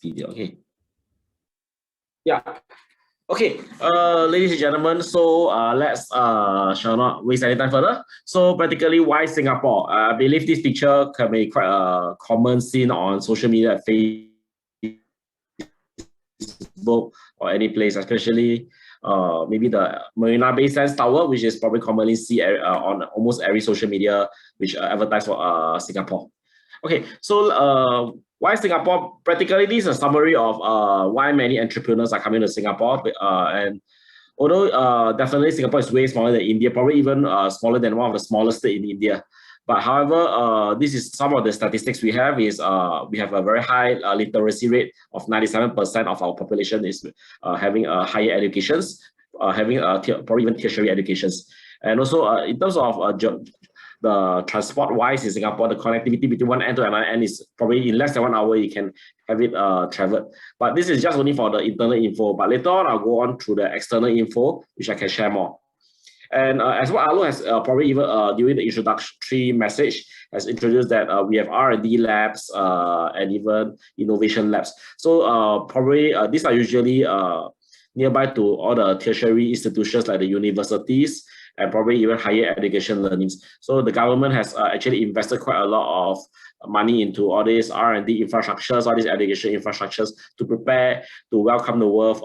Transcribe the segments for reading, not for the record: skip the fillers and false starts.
video. Okay. Yeah. Okay, ladies and gentlemen, so let's shall not waste any time further. So practically, why Singapore? I believe this picture can be quite a common seen on social media, Facebook or any place, especially maybe the Marina Bay Sands Tower, which is probably commonly seen on almost every social media which advertise for Singapore. Okay, so why Singapore? Practically, this is a summary of why many entrepreneurs are coming to Singapore. And although definitely Singapore is way smaller than India, probably even smaller than one of the smallest states in India. But however, this is some of the statistics we have is we have a very high literacy rate of 97% of our population is having higher educations, having probably even tertiary educations. And also in terms of the transport wise in Singapore, the connectivity between one end to another end is probably in less than 1 hour you can have it traveled. But this is just only for the internal info. But later on, I'll go on to the external info, which I can share more. And as what Alo has probably even during the introductory message has introduced that we have R&D labs and even innovation labs. So probably these are usually nearby to all the tertiary institutions like the universities and probably even higher education learnings. So the government has actually invested quite a lot of money into all these R&D infrastructures, all these education infrastructures to prepare to welcome the world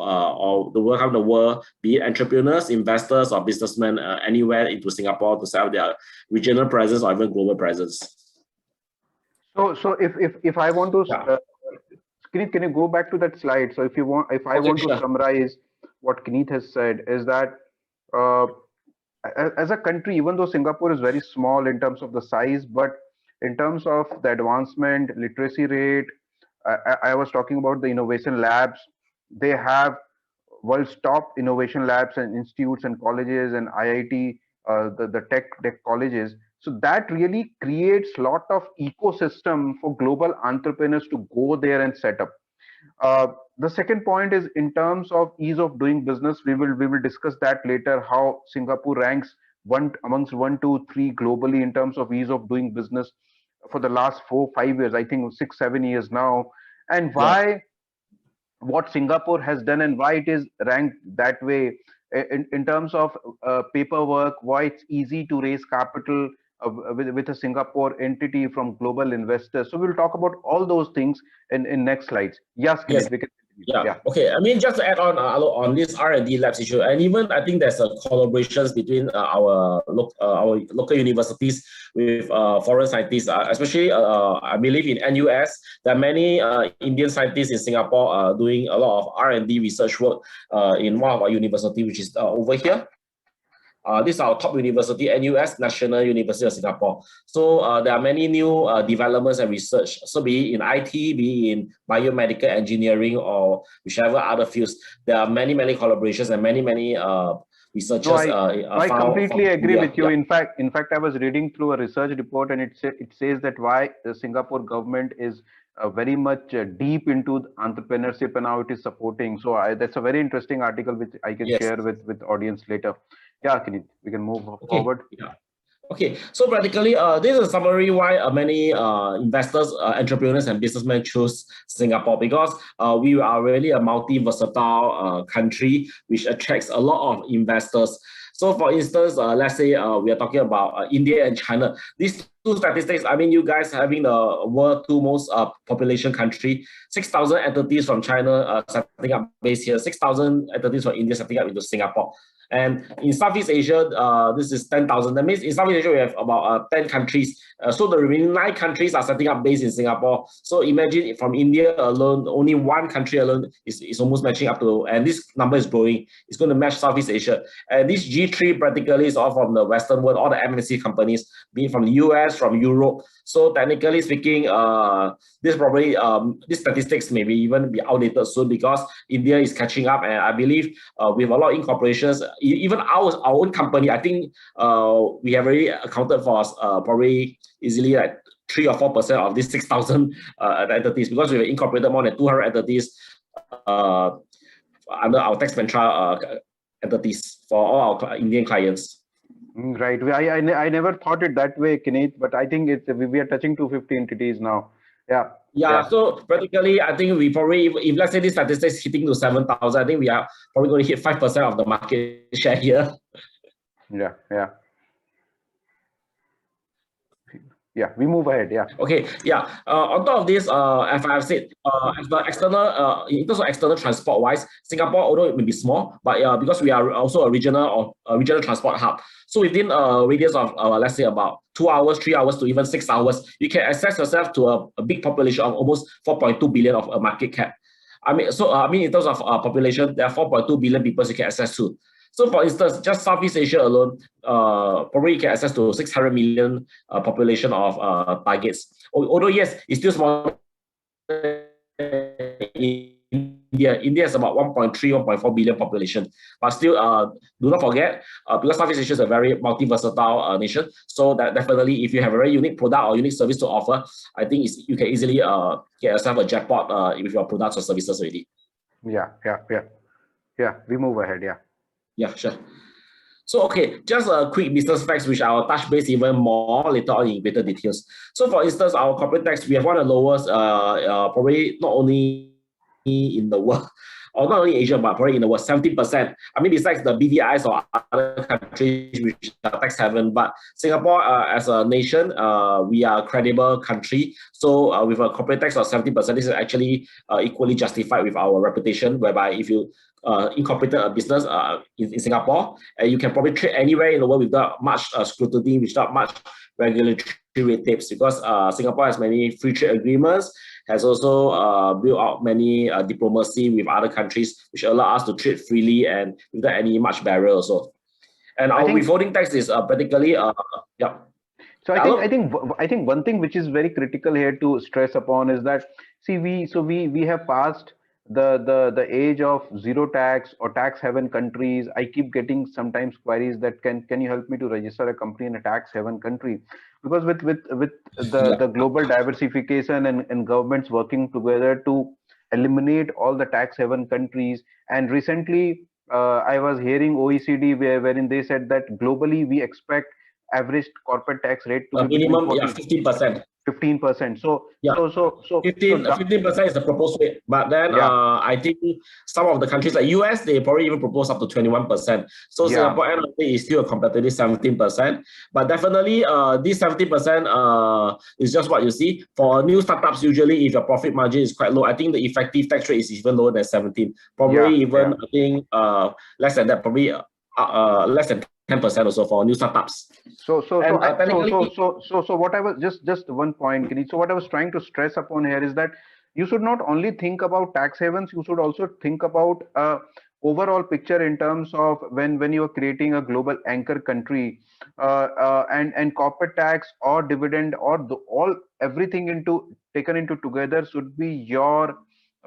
be it entrepreneurs, investors, or businessmen anywhere into Singapore to set up their regional presence or even global presence. So if I want to, can you go back to that slide? So if I want to summarize what Keneeth has said is that as a country, even though Singapore is very small in terms of the size, but in terms of the advancement, literacy rate, I was talking about the innovation labs. They have world's top innovation labs and institutes and colleges and IIT, the tech colleges. So that really creates a lot of ecosystem for global entrepreneurs to go there and set up. The second point is in terms of ease of doing business. We will discuss that later. How Singapore ranks amongst 1, 2, 3 globally in terms of ease of doing business for the last 4, 5 years. I think 6, 7 years now, and why what Singapore has done and why it is ranked that way in terms of paperwork. Why it's easy to raise capital with a Singapore entity from global investors. So we'll talk about all those things in next slides. Yes, Keneeth, we can. Yeah. Okay. I mean, just to add on this R&D labs issue, and even I think there's a collaborations between our local universities with foreign scientists, especially I believe in NUS. There are many Indian scientists in Singapore doing a lot of R&D research work in one of our university, which is over here. This is our top university, NUS, National University of Singapore. So there are many new developments and research. So be it in IT, be it in biomedical engineering or whichever other fields, there are many collaborations and many researchers. No, I completely agree with you. In fact, I was reading through a research report, and it says that why the Singapore government is very much deep into entrepreneurship and how it is supporting. So that's a very interesting article which I can share with audience later. Yeah, Keneeth, we can move forward. Yeah. Okay, so practically, this is a summary why many investors, entrepreneurs, and businessmen choose Singapore, because we are really a multi-versatile country which attracts a lot of investors. So for instance, let's say we are talking about India and China. These two statistics, I mean, you guys having the world 2 most population country, 6,000 entities from China setting up base here, 6,000 entities from India setting up into Singapore. And in Southeast Asia, this is 10,000. That means in Southeast Asia, we have about 10 countries. So the remaining 9 countries are setting up base in Singapore. So imagine from India alone, only 1 country alone is almost matching up to, and this number is growing. It's going to match Southeast Asia. And this G3 practically is all from the Western world, all the MNC companies, be it from the US, from Europe. So technically speaking, this probably, these statistics may even be outdated soon because India is catching up. And I believe we have a lot of incorporations. Even our own company, I think we have already accounted for probably easily like 3 or 4% of these 6,000 entities, because we have incorporated more than 200 entities under our tax mantra entities for all our Indian clients. Right. I never thought it that way, Keneeth, but I think we are touching 250 entities now. Yeah, so practically, I think we probably, if let's say this statistics hitting to 7,000, I think we are probably going to hit 5% of the market share here. Yeah, we move ahead. Yeah. Okay. Yeah. On top of this, as I've said, as the external, in terms of external transport wise, Singapore, although it may be small, but because we are also a regional transport hub, so within a radius of let's say about 2 hours, 3 hours to even 6 hours, you can access yourself to a big population of almost 4.2 billion of a market cap. I mean, in terms of population, there are 4.2 billion people you can access to. So for instance, just Southeast Asia alone, probably you can access to 600 million population of targets. Although yes, it's still small. India is about 1.3, 1.4 billion population. But still, do not forget, because Southeast Asia is a very multi-versatile nation, so that definitely if you have a very unique product or unique service to offer, I think you can easily get yourself a jackpot with your products or services already. Yeah, we move ahead. Yeah, sure. So, okay, just a quick business facts, which I'll touch base even more later on in greater details. So, for instance, our corporate tax, we have one of the lowest, probably not only in the world, or not only Asia, but probably in the world, 17%. I mean, besides the BVIs or other countries which are tax haven, but Singapore as a nation, we are a credible country. So with a corporate tax of 70%, this is actually equally justified with our reputation, whereby if you incorporated a business in Singapore, you can probably trade anywhere in the world without much scrutiny, without much regulatory red tapes, because Singapore has many free trade agreements, has also built out many diplomacy with other countries, which allow us to trade freely and without any much barrier also. And our withholding tax is practically yeah. So I think one thing which is very critical here to stress upon is that we have passed the age of zero tax or tax haven countries. I keep getting sometimes queries that can you help me to register a company in a tax haven country, because with the global diversification and governments working together to eliminate all the tax haven countries. And recently I was hearing OECD wherein they said that globally we expect average corporate tax rate to be minimum 15%. 15%. So 15% is the proposed rate, but then I think some of the countries like US, they probably even propose up to 21%. So Singapore end of the day is still a competitive 17%, but definitely this 17% is just what you see for new startups. Usually, if your profit margin is quite low, I think the effective tax rate is even lower than 17. Probably I think less than that. Probably less than 10% also for new startups. So what I was just one point, Kirit. So what I was trying to stress upon here is that you should not only think about tax havens, you should also think about overall picture in terms of when you are creating a global anchor country, and corporate tax or dividend or everything taken into together should be your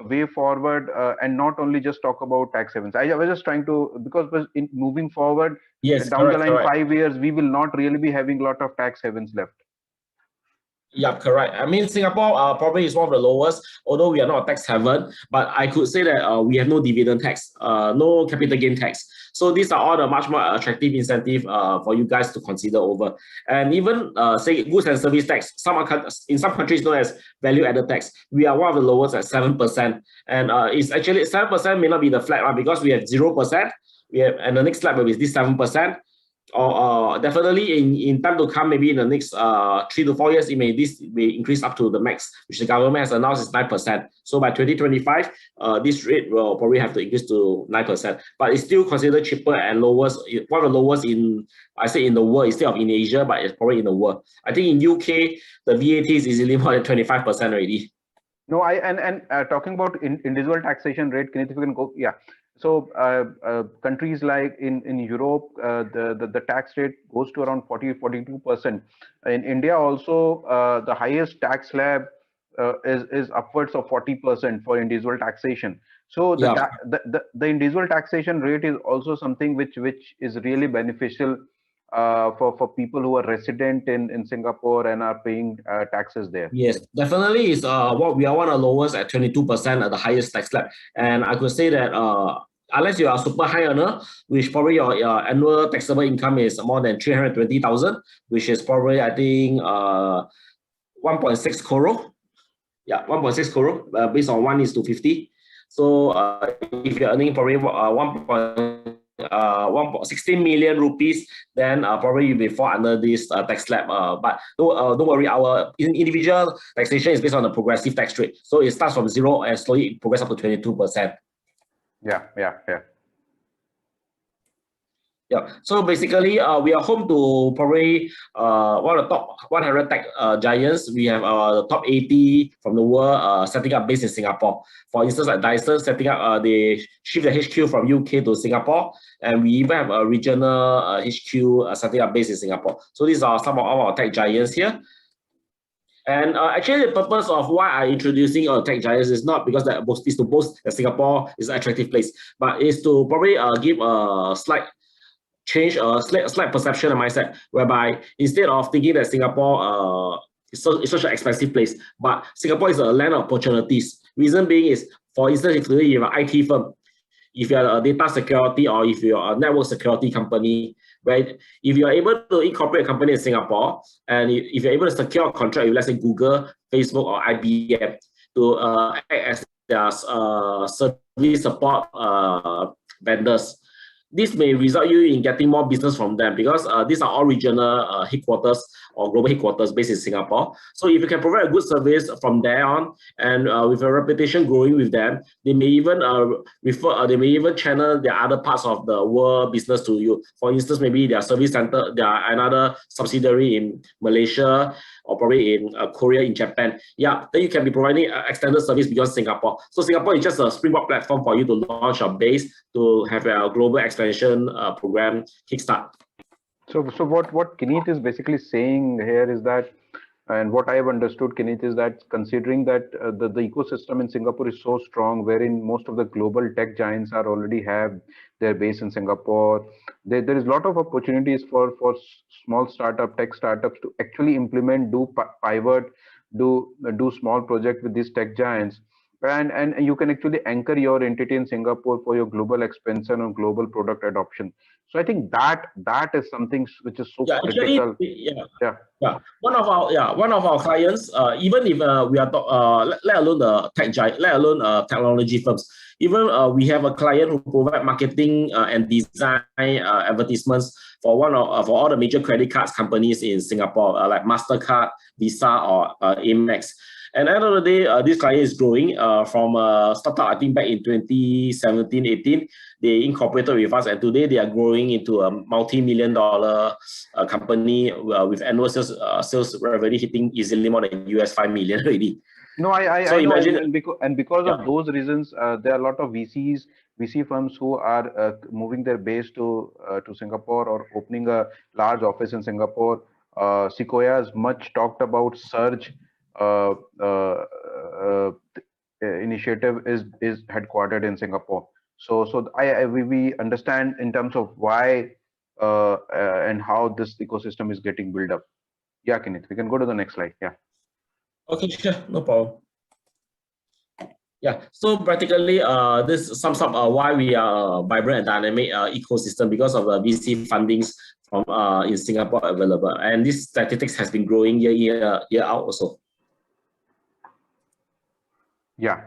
way forward, and not only just talk about tax havens. I was just trying to, because in moving forward, down the line 5 years, we will not really be having a lot of tax havens left. Yeah, correct. I mean, Singapore probably is one of the lowest, although we are not a tax haven, but I could say that we have no dividend tax, no capital gain tax. So these are all the much more attractive incentive for you guys to consider over. And even say goods and service tax, in some countries known as value added tax, we are one of the lowest at 7%. And it's actually 7% may not be the flat one, because we have 0%. And the next slide will be this 7%. Or definitely in time to come, maybe in the next 3 to 4 years, this may increase up to the max, which the government has announced is 9%. So by 2025, this rate will probably have to increase to 9%. But it's still considered cheaper and lowest, one of the lowest in the world instead of in Asia, but it's probably in the world. I think in UK, the VAT is easily more than 25% already. No, talking about individual taxation rate, if you can go, So countries like in Europe, the tax rate goes to around 42%. In India also, the highest tax slab is upwards of 40% for individual taxation. So the individual taxation rate is also something which is really beneficial for people who are resident in Singapore and are paying taxes there. Yes, definitely is what we are one of the lowest at 22% at the highest tax slab. And I could say that unless you are super high earner, which probably your annual taxable income is more than 320,000, which is probably I think 1.6 crore. Yeah, 1.6 crore based on 1:50. So if you're earning probably 16 million rupees, then probably you may fall under this tax slab. But don't worry, our individual taxation is based on the progressive tax rate. So it starts from 0 and slowly progress up to 22%. Yeah. Yeah. So basically, we are home to probably one of the top 100 tech giants. We have the top 80 from the world setting up base in Singapore. For instance, like Dyson setting up, they shift the HQ from UK to Singapore, and we even have a regional HQ setting up base in Singapore. So these are some of our tech giants here. And actually, the purpose of why I'm introducing tech giants is not because that is to boast that Singapore is an attractive place, but is to probably give a slight change a slight perception and mindset, whereby instead of thinking that Singapore is such an expensive place, but Singapore is a land of opportunities. Reason being is, for instance, if you have an IT firm, if you're a data security or if you're a network security company, right? If you're able to incorporate a company in Singapore, and if you're able to secure a contract with, let's say, Google, Facebook, or IBM to act as their service support vendors, this may result you in getting more business from them, because these are all regional headquarters or global headquarters based in Singapore. So if you can provide a good service from there on, and with a reputation growing with them, they may even they may even channel their other parts of the world business to you. For instance, maybe their service center, there are another subsidiary in Malaysia, or probably in Korea, in Japan. Yeah, then you can be providing extended service beyond Singapore. So Singapore is just a springboard platform for you to launch your base, to have a global expansion program kickstart. So what Kineet is basically saying here is that, and what I have understood, Kineet, is that considering that the ecosystem in Singapore is so strong, wherein most of the global tech giants are already have their base in Singapore, there is a lot of opportunities for small tech startups to actually implement, do pivot, do small project with these tech giants. And you can actually anchor your entity in Singapore for your global expansion or global product adoption. So I think that is something which is so critical. Yeah. One of our clients, even if we are let alone the tech giant, let alone technology firms, even we have a client who provide marketing and design advertisements for for all the major credit cards companies in Singapore, like Mastercard, Visa, or Amex. And at the end of the day, this client is growing from a startup, I think back in 2017, 18. They incorporated with us, and today they are growing into a multi-million-dollar company with annual sales revenue hitting easily more than $5 million already. No, I know, imagine, and because of those reasons, there are a lot of VC firms who are moving their base to Singapore, or opening a large office in Singapore. Sequoia's much talked about Surge initiative is headquartered in Singapore. So we understand in terms of why and how this ecosystem is getting built up. Yeah, Kenneth, we can go to the next slide. Yeah. Okay, sure, no problem. Yeah, so practically, this sums up why we are a vibrant and dynamic ecosystem, because of the VC fundings from in Singapore available, and this statistics has been growing year out also. Yeah.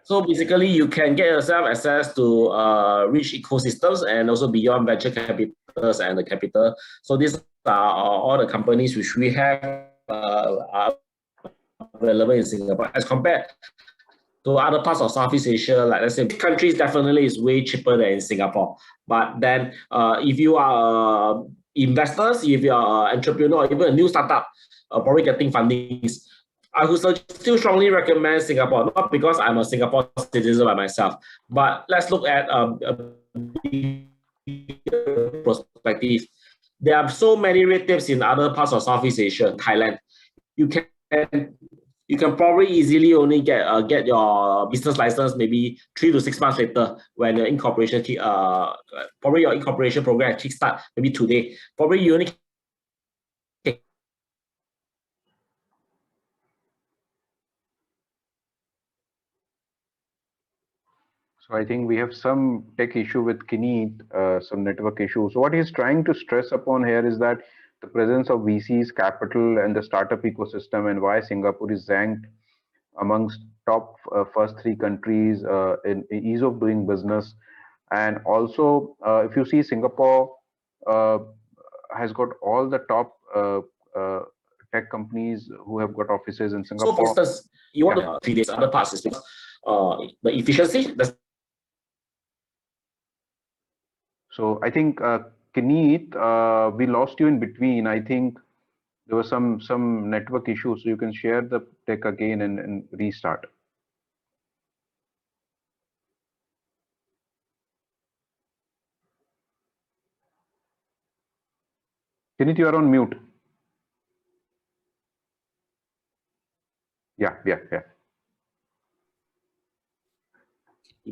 So basically, you can get yourself access to rich ecosystems, and also beyond venture capitals and the capital. So these are all the companies which we have are available in Singapore, as compared to other parts of Southeast Asia. Like, let's say, countries definitely is way cheaper than in Singapore. But then if you are investors, if you are an entrepreneur, or even a new startup, probably getting fundings, I would still strongly recommend Singapore, not because I'm a Singapore citizen by myself, but let's look at perspective. There are so many red tapes in other parts of Southeast Asia, Thailand. You can probably easily only get your business license maybe 3 to 6 months later, when your incorporation probably your incorporation program kickstart maybe today. Probably you only So I think we have some tech issue with Kineet, some network issue. So what he's trying to stress upon here is that the presence of VCs, capital, and the startup ecosystem, and why Singapore is ranked amongst top first 3 countries in ease of doing business. And also, if you see, Singapore has got all the top uh, tech companies who have got offices in So, for Singapore. instance, you want to 3 days. Other parts is because the efficiency. So I think Kineet, we lost you in between. I think there was some network issue. So you can share the deck again and restart. Kineet, you are on mute. Yeah. Give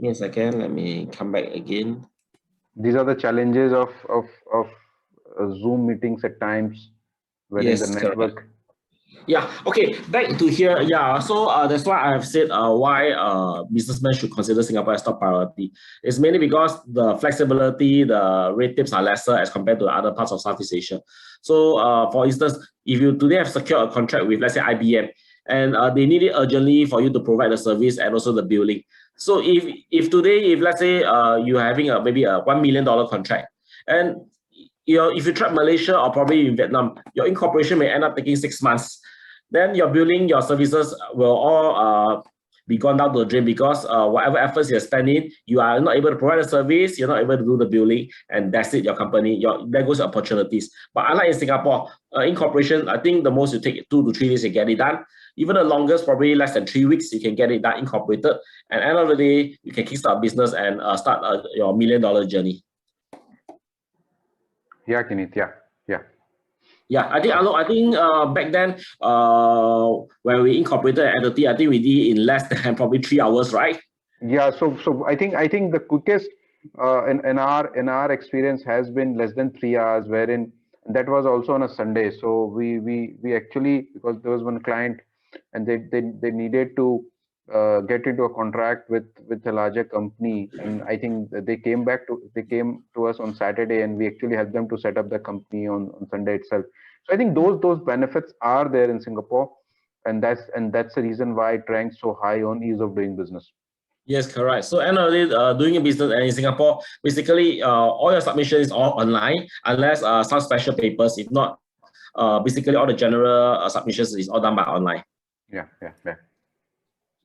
me a second. Let me come back again. These are the challenges of Zoom meetings at times, wherein the network. Correct. Yeah. Okay. Back to here. Yeah. So that's why I have said why businessmen should consider Singapore as top priority. It's mainly because the flexibility, the rate tips are lesser as compared to other parts of Southeast Asia. So for instance, if you today have secured a contract with, let's say, IBM, and they need it urgently for you to provide the service and also the billing. So if today, if let's say you're having maybe a $1 million contract, and if you try Malaysia or probably in Vietnam, your incorporation may end up taking 6 months. Then your billing, your services will all be gone down the drain because whatever efforts you're spending, you are not able to provide a service, you're not able to do the billing, and that's it, your company, there goes opportunities. But unlike in Singapore, incorporation, I think the most you take 2 to 3 days to get it done. Even the longest, probably less than 3 weeks, you can get it done incorporated. And at the end of the day, you can kickstart a business and start your $1 million journey. Yeah, Kineet, yeah. Yeah, I think back then when we incorporated an entity, I think we did in less than probably 3 hours, right? Yeah, so I think the quickest in our experience has been less than 3 hours, wherein that was also on a Sunday. So we actually, because there was one client and they needed to get into a contract with a larger company, and I think they came to us on Saturday, and we actually helped them to set up the company on Sunday itself. So I think those benefits are there in Singapore, and that's the reason why it ranks so high on ease of doing business. Yes, correct. So end of the day, doing a business in Singapore, basically all your submission is all online unless some special papers. If not, basically all the general submissions is all done by online. Yeah.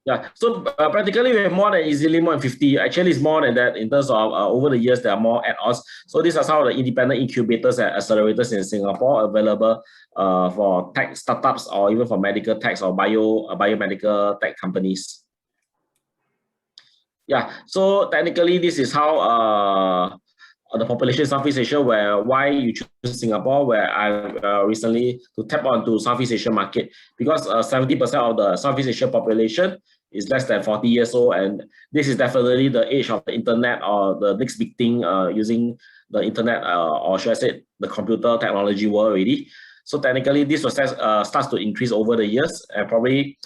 Yeah, so practically we have more than 50. Actually, it's more than that in terms of over the years, there are more add-ons. So these are some of the independent incubators and accelerators in Singapore available for tech startups or even for medical techs or biomedical tech companies. Yeah, so technically this is how the population in Southeast Asia, why you choose Singapore, where I recently to tap onto Southeast Asia market, because 70% of the Southeast Asia population is less than 40 years old, and this is definitely the age of the internet or the next big thing using the internet or should I say the computer technology world already. So technically this process starts to increase over the years, and probably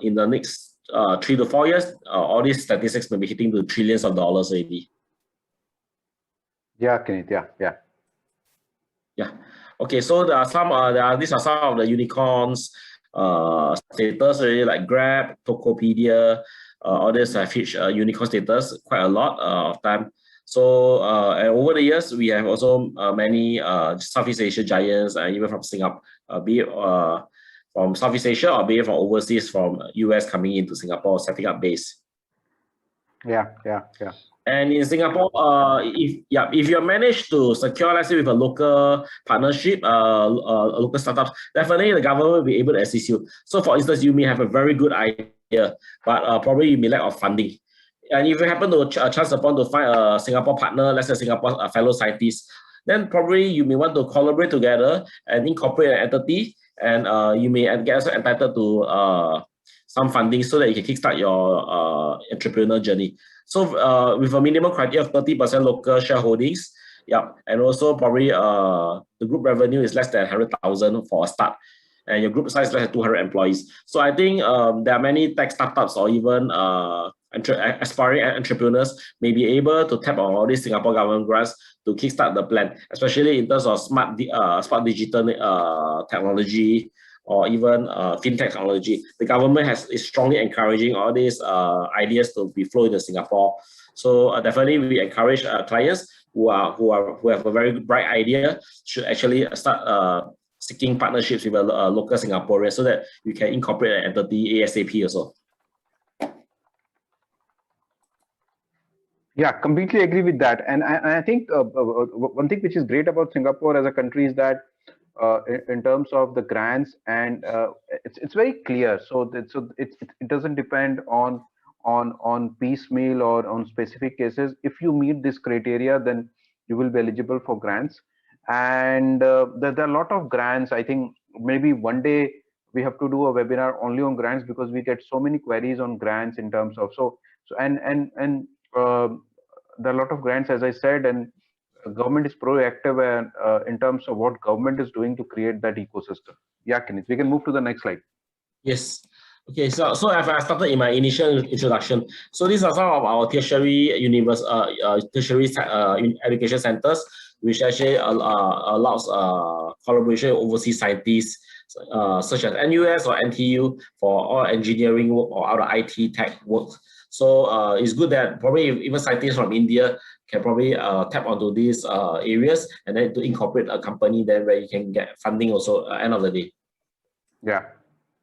in the next 3 to 4 years, all these statistics may be hitting to trillions of dollars already. Yeah, Kineet, yeah. Yeah. Okay, so there are some these are some of the unicorns status already, like Grab, Tokopedia, all these have reached unicorn status quite a lot of time. So and over the years, we have also many Southeast Asia giants, even from Singapore, be it from Southeast Asia or be it from overseas, from US coming into Singapore, setting up base. Yeah. And in Singapore, if you manage to secure, let's say, with a local partnership, a local startup, definitely the government will be able to assist you. So, for instance, you may have a very good idea, but probably you may lack of funding. And if you happen to chance upon to find a Singapore partner, let's say Singapore fellow scientist, then probably you may want to collaborate together and incorporate an entity, and you may get also entitled to some funding so that you can kickstart your entrepreneur journey. So with a minimum criteria of 30% local shareholdings, and also probably the group revenue is less than 100,000 for a start, and your group size less than 200 employees. So I think there are many tech startups or even aspiring entrepreneurs may be able to tap on all these Singapore government grants to kickstart the plan, especially in terms of smart digital technology, or even fintech technology. The government is strongly encouraging all these ideas to be flown into Singapore. So definitely we encourage clients who have a very bright idea should actually start seeking partnerships with a local Singaporean so that you can incorporate an entity ASAP also. Yeah, completely agree with that. And I think one thing which is great about Singapore as a country is that in terms of the grants, and it's very clear. So it doesn't depend on piecemeal or on specific cases. If you meet this criteria, then you will be eligible for grants. And there are a lot of grants. I think maybe one day we have to do a webinar only on grants, because we get so many queries on grants in terms of there are a lot of grants, as I said, and government is proactive and in terms of what government is doing to create that ecosystem. Yeah, Kenneth, we can move to the next slide. Yes. Okay, so as I started in my initial introduction, so these are some of our tertiary education centers, which actually allows collaboration with overseas scientists such as NUS or NTU for all engineering work or other IT tech work. So it's good that probably even scientists from India can probably tap onto these areas and then to incorporate a company then where you can get funding also at the end of the day. Yeah.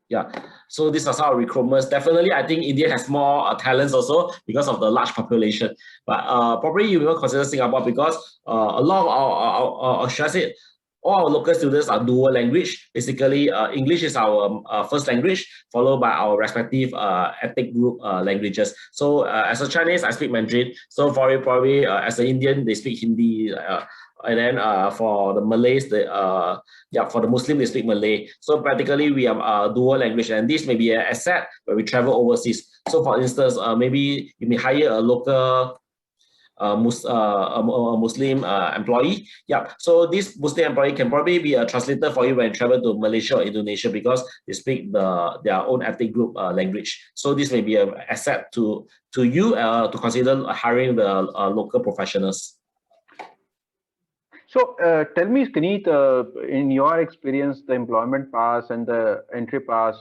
Yeah, so these are some recruitments. Definitely, I think India has more talents also because of the large population. But probably you will consider Singapore because a lot of our should I say, all our local students are dual language. Basically, English is our first language, followed by our respective ethnic group languages. So as a Chinese, I speak Mandarin. So for you, probably as an Indian, they speak Hindi. And then for the Malays, for the Muslim, they speak Malay. So practically, we have dual language, and this may be an asset when we travel overseas. So for instance, maybe you may hire a local Muslim employee. Yeah, so this Muslim employee can probably be a translator for you when you travel to Malaysia or Indonesia because they speak their own ethnic group language. So this may be an asset to you to consider hiring the local professionals. So tell me, Kaneet, in your experience, the employment pass and the entry pass,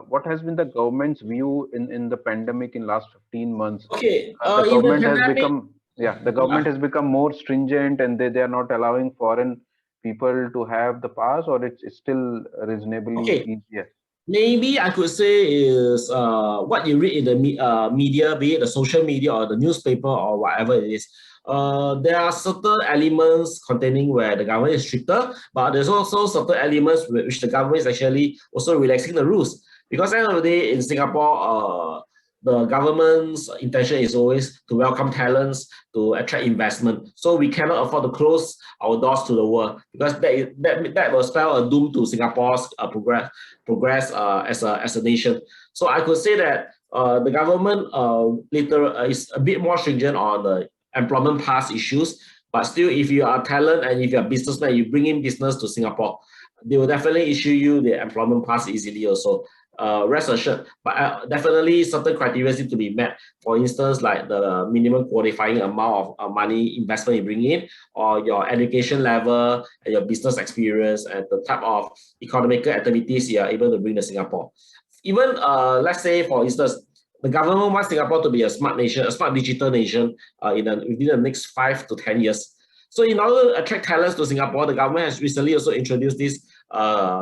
what has been the government's view in the pandemic in last 15 months? Okay, The government has become, the government has become more stringent, and they are not allowing foreign people to have the pass, or it's still reasonably easier? Maybe I could say is what you read in the media, be it the social media or the newspaper or whatever it is. There are certain elements containing where the government is stricter, but there's also certain elements which the government is actually also relaxing the rules. Because at the end of the day, in Singapore, the government's intention is always to welcome talents, to attract investment. So we cannot afford to close our doors to the world because that will spell a doom to Singapore's progress as a nation. So I could say that the government is a bit more stringent on the employment pass issues, but still, if you are talent and if you're a businessman, you bring in business to Singapore, they will definitely issue you the employment pass easily also. Rest assured, but definitely certain criteria need to be met. For instance, like the minimum qualifying amount of money investment you bring in, or your education level and your business experience and the type of economical activities you are able to bring to Singapore. Even let's say, for instance, the government wants Singapore to be a smart nation, a smart digital nation within the next 5 to 10 years. So in order to attract talents to Singapore, the government has recently also introduced this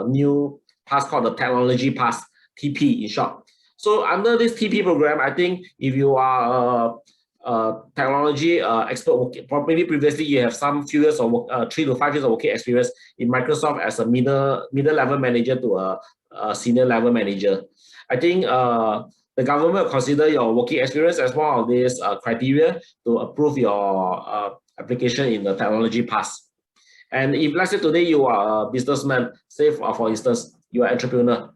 new pass called the Technology Pass, TP in short. So under this TP program, I think if you are a technology expert, maybe previously you have some few years of work, 3 to 5 years of working experience in Microsoft as a middle level manager to a senior level manager. I think the government will consider your working experience as one of these criteria to approve your application in the Technology Pass. And if let's say today you are a businessman, say for instance, you are an entrepreneur,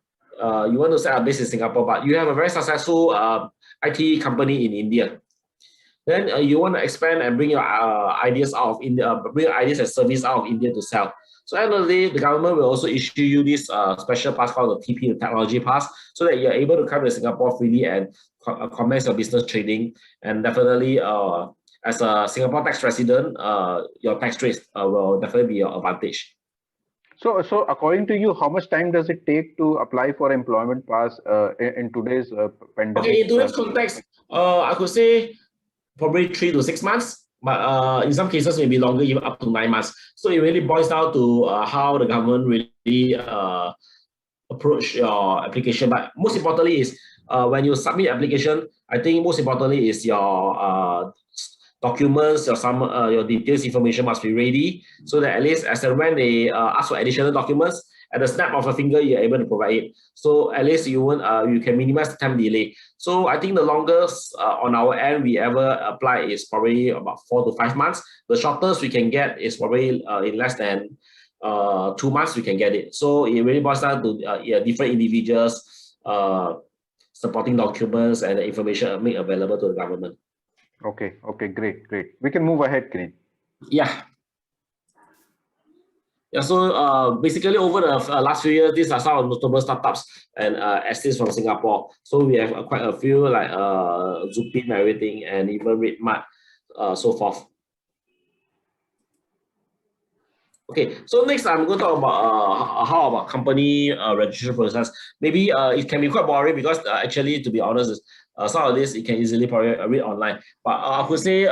you want to set up base in Singapore, but you have a very successful IT company in India. Then you want to expand and bring your ideas out of India, bring your ideas and service out of India to sell. So at the end of the day, the government will also issue you this special pass called the TP, the Technology Pass, so that you're able to come to Singapore freely and commence your business trading. And definitely, as a Singapore tax resident, your tax rate will definitely be your advantage. So according to you, how much time does it take to apply for employment pass in today's pandemic? Okay, in today's context, I could say probably 3 to 6 months, but in some cases maybe longer, even up to 9 months. So it really boils down to how the government really approach your application. But most importantly is when you submit application, I think most importantly is your documents, your details information must be ready, so that at least as and when they ask for additional documents, at the snap of a finger you're able to provide it. So at least you won't you can minimize the time delay. So I think the longest on our end we ever apply is probably about 4 to 5 months. The shortest we can get is probably in less than 2 months we can get it. So it really boils down to different individuals, supporting documents and the information made available to the government. Okay, great. We can move ahead, Kirin. Yeah. Yeah, so basically over the last few years, these are some of the notable startups and estates from Singapore. So we have quite a few like Zupin and everything, and even RedMart, so forth. Okay, so next I'm going to talk about how about company registration process. Maybe it can be quite boring because actually, to be honest, some of this you can easily probably read online. But I would say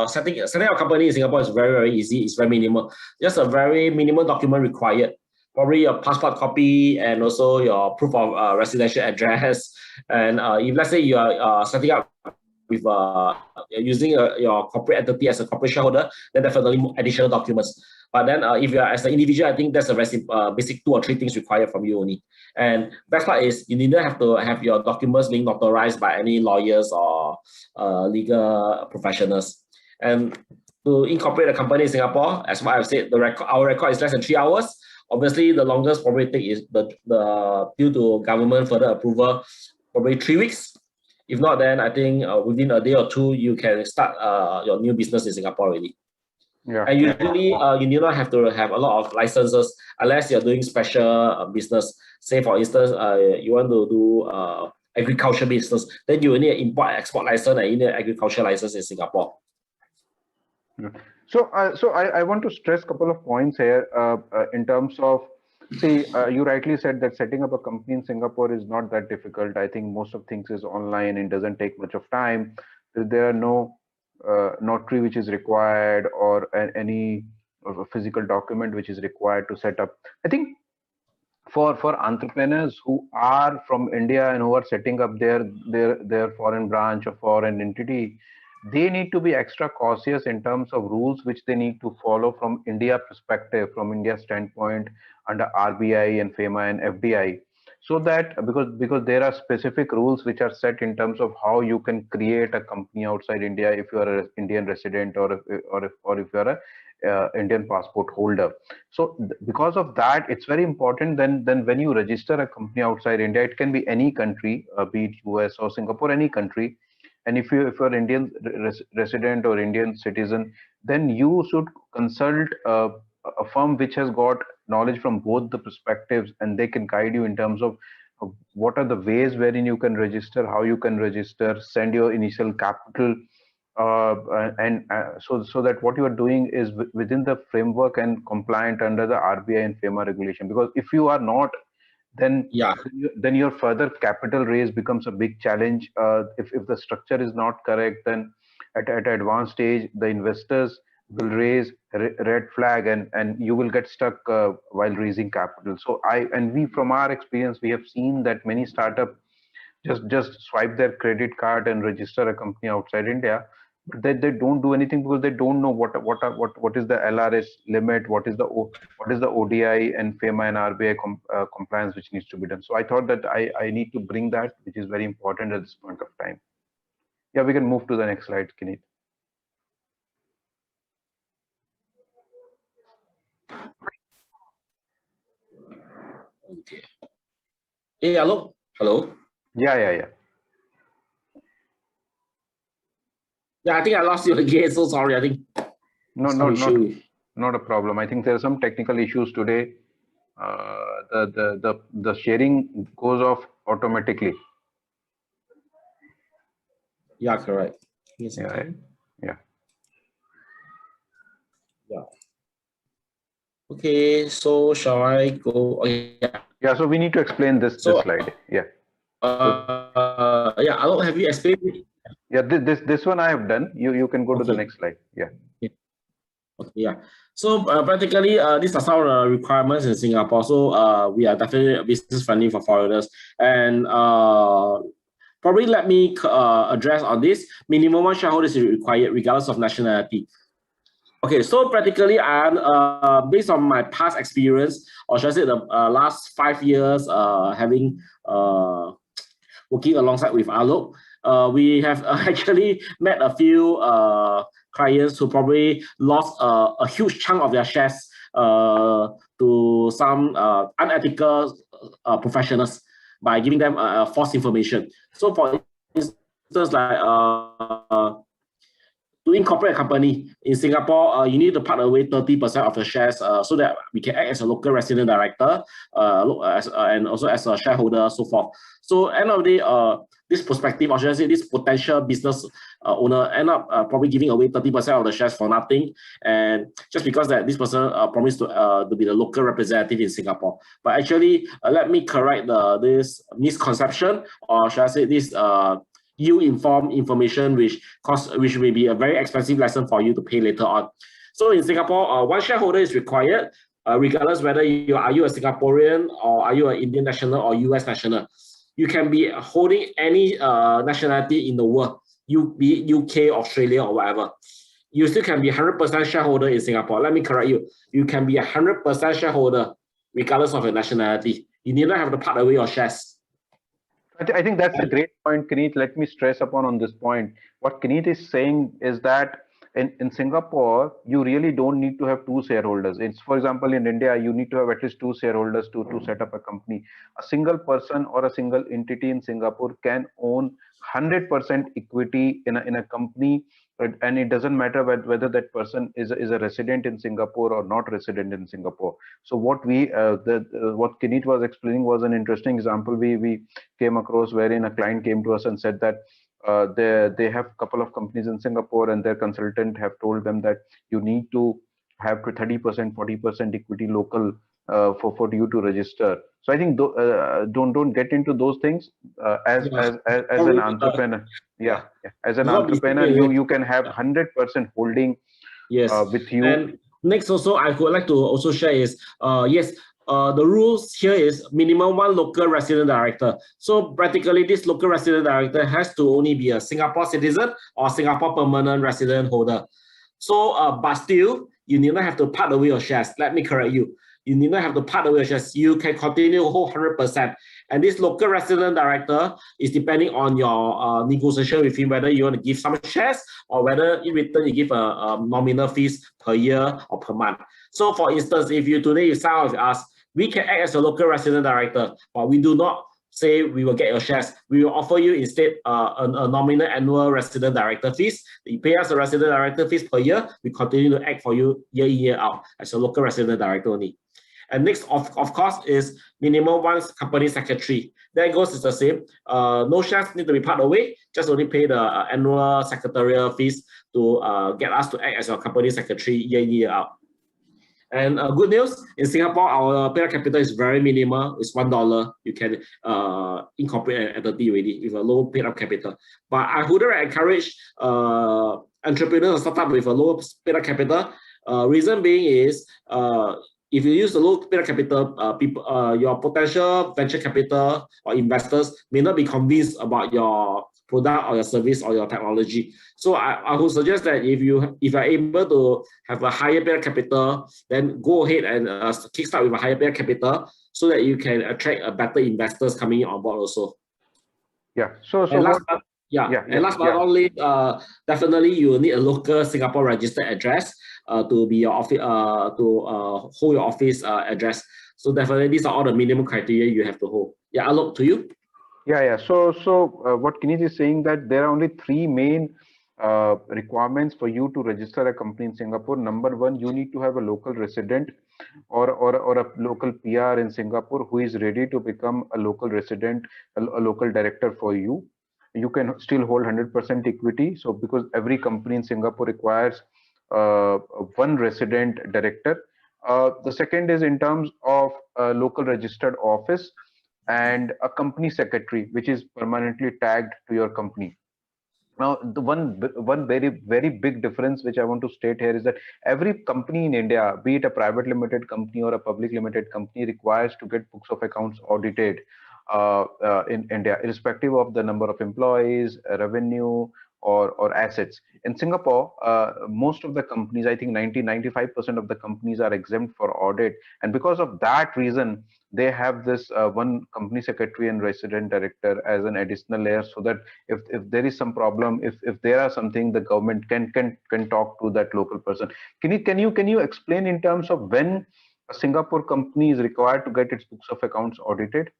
setting up a company in Singapore is very easy. It's very minimal. Just a very minimal document required. Probably your passport copy and also your proof of residential address. And if let's say you are setting up with using your corporate entity as a corporate shareholder, then definitely additional documents. But then if you are as an individual, I think that's a basic 2 or 3 things required from you only. And best part is you neither have to have your documents being notarized by any lawyers or legal professionals. And to incorporate a company in Singapore, as what I've said, our record is less than 3 hours. Obviously, the longest probably take is the due to government further approval, probably 3 weeks. If not, then I think within a day or two, you can start your new business in Singapore already. Yeah. And usually, you do not have to have a lot of licenses unless you're doing special business. Say, for instance, you want to do agriculture business, then you will need an import-export license and you need an agriculture license in Singapore. So I want to stress a couple of points here in terms of, see, you rightly said that setting up a company in Singapore is not that difficult. I think most of things is online and doesn't take much of time. There are no notary which is required or any physical document which is required to set up. I think for entrepreneurs who are from India and who are setting up their foreign branch or foreign entity, they need to be extra cautious in terms of rules which they need to follow from India perspective, from India standpoint, under RBI and FEMA and FDI. So that because there are specific rules which are set in terms of how you can create a company outside India if you are an Indian resident or if you are a Indian passport holder. So because of that, it's very important then when you register a company outside India, it can be any country, be it US or Singapore, any country. And if you're Indian resident or Indian citizen, then you should consult a firm which has got knowledge from both the perspectives, and they can guide you in terms of what are the ways wherein you can register, how you can register, send your initial capital, so that what you are doing is within the framework and compliant under the RBI and FEMA regulation. Because if you are not, then your further capital raise becomes a big challenge. If the structure is not correct, then at advanced stage the investors will raise red flag and you will get stuck while raising capital. So we from our experience, we have seen that many startups just swipe their credit card and register a company outside India, but they don't do anything because they don't know what is the LRS limit, what is the ODI and FEMA and RBI compliance which needs to be done. So I thought that I need to bring that, which is very important at this point of time. Yeah, we can move to the next slide, Kineet. Okay. Hey, hello. Yeah. Yeah, I think I lost you again. So sorry. I think not a problem. I think there are some technical issues today. The sharing goes off automatically. Yeah, correct. Yes, yeah. Okay, so shall I go? Oh, yeah. Yeah, so we need to explain this slide. Yeah. Yeah, have you explained it? Yeah, this one I have done. You can go to the next slide. Yeah. Okay, yeah. So practically, these are some of the requirements in Singapore. So we are definitely business friendly for foreigners. And probably let me address on this. Minimum one shareholder is required regardless of nationality. Okay, so practically, based on my past experience, or should I say the last 5 years, having working alongside with Alok, we have actually met a few clients who probably lost a huge chunk of their shares to some unethical professionals by giving them false information. So, for instance, like to incorporate a company in Singapore, you need to part away 30% of the shares so that we can act as a local resident director and also as a shareholder, so forth. So, end of the day, this perspective, or should I say, this potential business owner end up probably giving away 30% of the shares for nothing, and just because that this person promised to be the local representative in Singapore. But actually, let me correct this misconception, or should I say this you inform information which may be a very expensive lesson for you to pay later on. So in Singapore, one shareholder is required, regardless whether are you a Singaporean or are you an Indian national or US national. You can be holding any nationality in the world, be it UK, Australia, or whatever. You still can be 100% shareholder in Singapore. Let me correct you. You can be 100% shareholder regardless of your nationality. You need not have to part away your shares. I think that's a great point, Kineet. Let me stress upon on this point. What Kineet is saying is that in Singapore, you really don't need to have two shareholders. It's, for example, in India, you need to have at least two shareholders to set up a company. A single person or a single entity in Singapore can own 100% equity in a company, and it doesn't matter whether that person is a resident in Singapore or not resident in Singapore. So what what Kineet was explaining was an interesting example we came across, wherein a client came to us and said that they have a couple of companies in Singapore, and their consultant have told them that you need to have 30%, 40% equity local for you to register. So I think don't get into those things as an entrepreneur. As an entrepreneur, you can have 100% holding with you. And next, also I would like to also share is yes. The rules here is minimum one local resident director. So practically, this local resident director has to only be a Singapore citizen or Singapore permanent resident holder. So, but still, you need not have to part away your shares. Let me correct you. You need not have to part away your shares. You can continue to hold 100%. And this local resident director is depending on your negotiation with him, whether you want to give some shares or whether in return you give a nominal fees per year or per month. So, for instance, if you sign up with us, we can act as a local resident director, but we do not say we will get your shares. We will offer you instead a nominal annual resident director fees. You pay us a resident director fees per year. We continue to act for you year in, year out as a local resident director only. And next, of course, is minimum one company secretary. That goes is the same. No shares need to be part away. Just only pay the annual secretarial fees to get us to act as your company secretary year in, year out. And good news, in Singapore, our paid capital is very minimal. It's $1. You can incorporate an entity already with a low paid up capital. But I wouldn't encourage entrepreneurs to start up with a low paid up capital. Reason being is if you use the low paid up capital, your potential venture capital or investors may not be convinced about your product or your service or your technology. So I would suggest that if you are able to have a higher paid capital, then go ahead and kickstart with a higher paid capital so that you can attract better investors coming on board also. Yeah. And last but not least, definitely you will need a local Singapore registered address to be your office to hold your office address. So definitely these are all the minimum criteria you have to hold. Yeah, Alok, to you. So what Kineet is saying that there are only three main requirements for you to register a company in Singapore. Number one, you need to have a local resident or a local PR in Singapore who is ready to become a local resident, a local director for you. You can still hold 100% equity. So because every company in Singapore requires one resident director. The second is in terms of a local registered office and a company secretary, which is permanently tagged to your company. Now, the one very big difference which I want to state here is that every company in India, be it a private limited company or a public limited company, requires to get books of accounts audited in India, irrespective of the number of employees, revenue, or assets. In Singapore, most of the companies, I think 95% of the companies are exempt for audit, and because of that reason, they have this one company secretary and resident director as an additional layer, so that if there is some problem, if there are something, the government can talk to that local person. Can you explain in terms of when a Singapore company is required to get its books of accounts audited?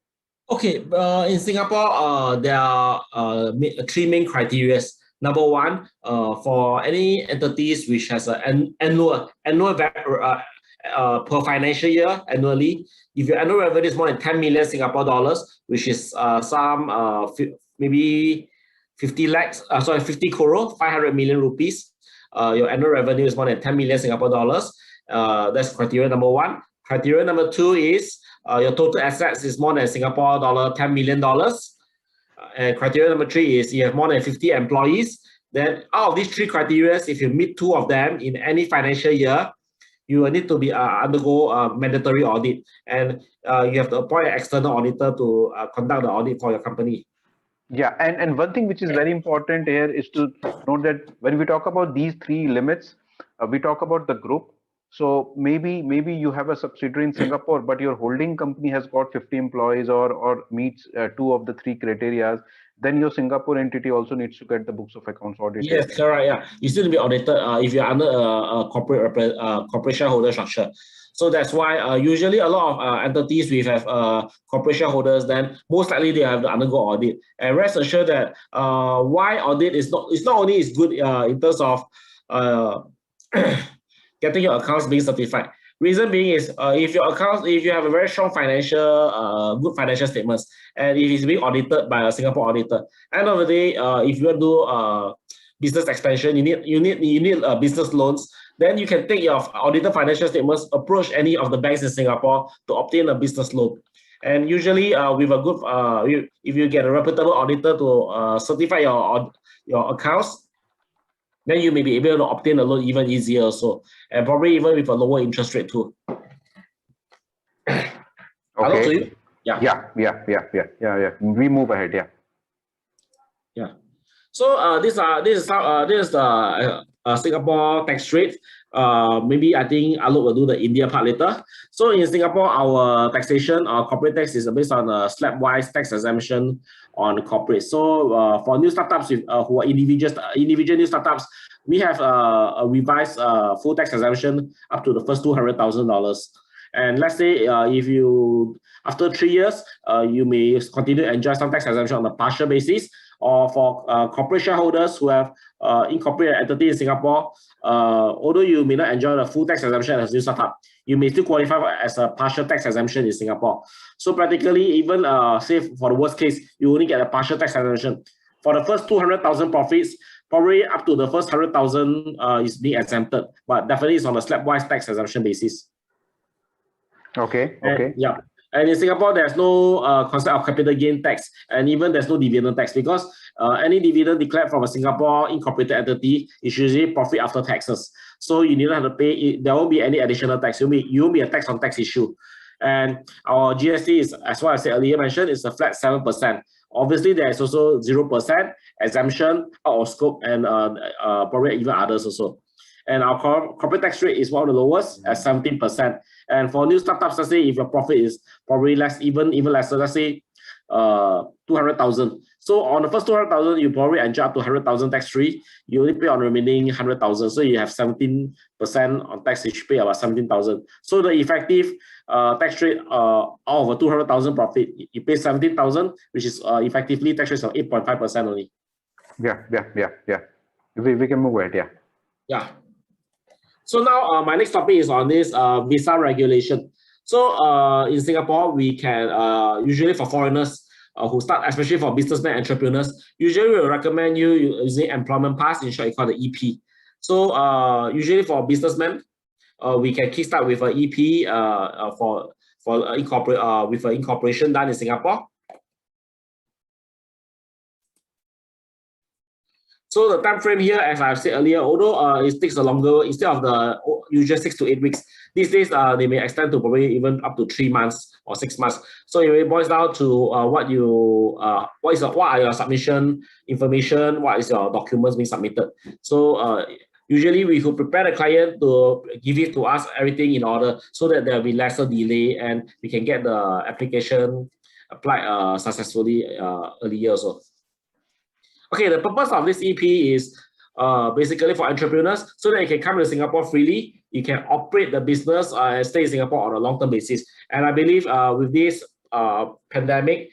Okay, in Singapore, there are three main criteria. Number one, for any entities which has an annual per financial year annually, if your annual revenue is more than 10 million Singapore dollars, which is maybe 50 lakhs, 50 crore, 500 million rupees, your annual revenue is more than 10 million Singapore dollars. That's criteria number one. Criteria number two is your total assets is more than Singapore dollar $10 million. And criteria number three is you have more than 50 employees. Then out of these three criteria, if you meet two of them in any financial year, you will need to be undergo mandatory audit, and you have to appoint an external auditor to conduct the audit for your company. Yeah, and one thing which is very important here is to note that when we talk about these three limits, we talk about the group. So maybe you have a subsidiary in Singapore, but your holding company has got 50 employees or meets two of the three criteria. Then your Singapore entity also needs to get the books of accounts audited. Yes, correct. Yeah, you still need to be audited if you're under a corporate shareholder structure. So that's why usually a lot of entities we have corporate shareholders, then most likely they have to undergo audit. And rest assured that why audit is not only is good in terms of getting your accounts being certified. Reason being is if you have a very strong good financial statements, and if it's being audited by a Singapore auditor, end of the day, if you want to do business expansion, you need business loans. Then you can take your audited financial statements, approach any of the banks in Singapore to obtain a business loan. And usually, with a good, if you get a reputable auditor to certify your accounts, then you may be able to obtain a loan even easier also, and probably even with a lower interest rate too. Okay. To you? Yeah. We move ahead. Yeah. So this is the Singapore tax rate. Maybe I think Alok will do the India part later. So in Singapore, our taxation, our corporate tax is based on a slab-wise tax exemption on corporate. So for new startups who are individual new startups, we have a revised full tax exemption up to the first $200,000. And let's say if you after 3 years, you may continue to enjoy some tax exemption on a partial basis. Or for corporate shareholders who have incorporated entity in Singapore, although you may not enjoy the full tax exemption as a new startup, you may still qualify as a partial tax exemption in Singapore. So practically, even say for the worst case, you only get a partial tax exemption. For the first 200,000 profits, probably up to the first 100,000 is being exempted, but definitely it's on a slab-wise tax exemption basis. Okay. Yeah. And in Singapore, there's no concept of capital gain tax, and even there's no dividend tax, because any dividend declared from a Singapore incorporated entity is usually profit after taxes. So you need not have to pay. There won't be any additional tax. You won't be a tax on tax issue. And our GST is, as what I said earlier, mentioned, is a flat 7%. Obviously, there is also 0% exemption out of scope, and probably even others also. And our corporate tax rate is one of the lowest at 17%. And for new startups, let's say if your profit is probably less, even lesser, let's say 200,000. So on the first 200,000, you probably enjoy up to 100,000 tax free. You only pay on the remaining 100,000. So you have 17% on tax, you should pay about 17,000. So the effective tax rate out of a 200,000 profit, you pay 17,000, which is effectively tax rate of 8.5% only. Yeah. We can move ahead. Yeah. So now my next topic is on this visa regulation. So in Singapore, we can usually for foreigners who start, especially for businessmen, entrepreneurs, usually we will recommend you using employment pass, in short, you call the EP. So usually for businessmen, we can kickstart with an EP with an incorporation done in Singapore. So the time frame here, as I've said earlier, although it takes a longer, instead of the usual 6 to 8 weeks, these days they may extend to probably even up to 3 months or 6 months. So it boils down to what are your submission information, what is your documents being submitted. So usually we will prepare the client to give it to us everything in order, so that there will be lesser delay and we can get the application applied successfully earlier also. Okay, the purpose of this EP is basically for entrepreneurs, so that you can come to Singapore freely, you can operate the business and stay in Singapore on a long-term basis. And I believe with this pandemic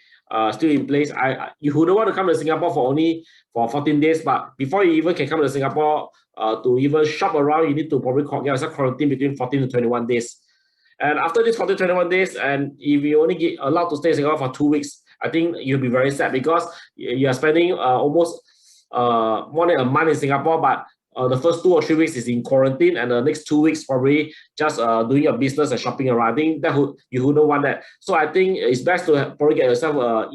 still in place, you wouldn't want to come to Singapore for 14 days, but before you even can come to Singapore to even shop around, you need to probably get yourself quarantined between 14 to 21 days. And after this 14 to 21 days, and if you only get allowed to stay in Singapore for 2 weeks, I think you'll be very sad, because you are spending almost more than a month in Singapore, but the first 2 or 3 weeks is in quarantine, and the next 2 weeks probably just doing your business and shopping around. I think that you wouldn't want that. So I think it's best to probably get yourself a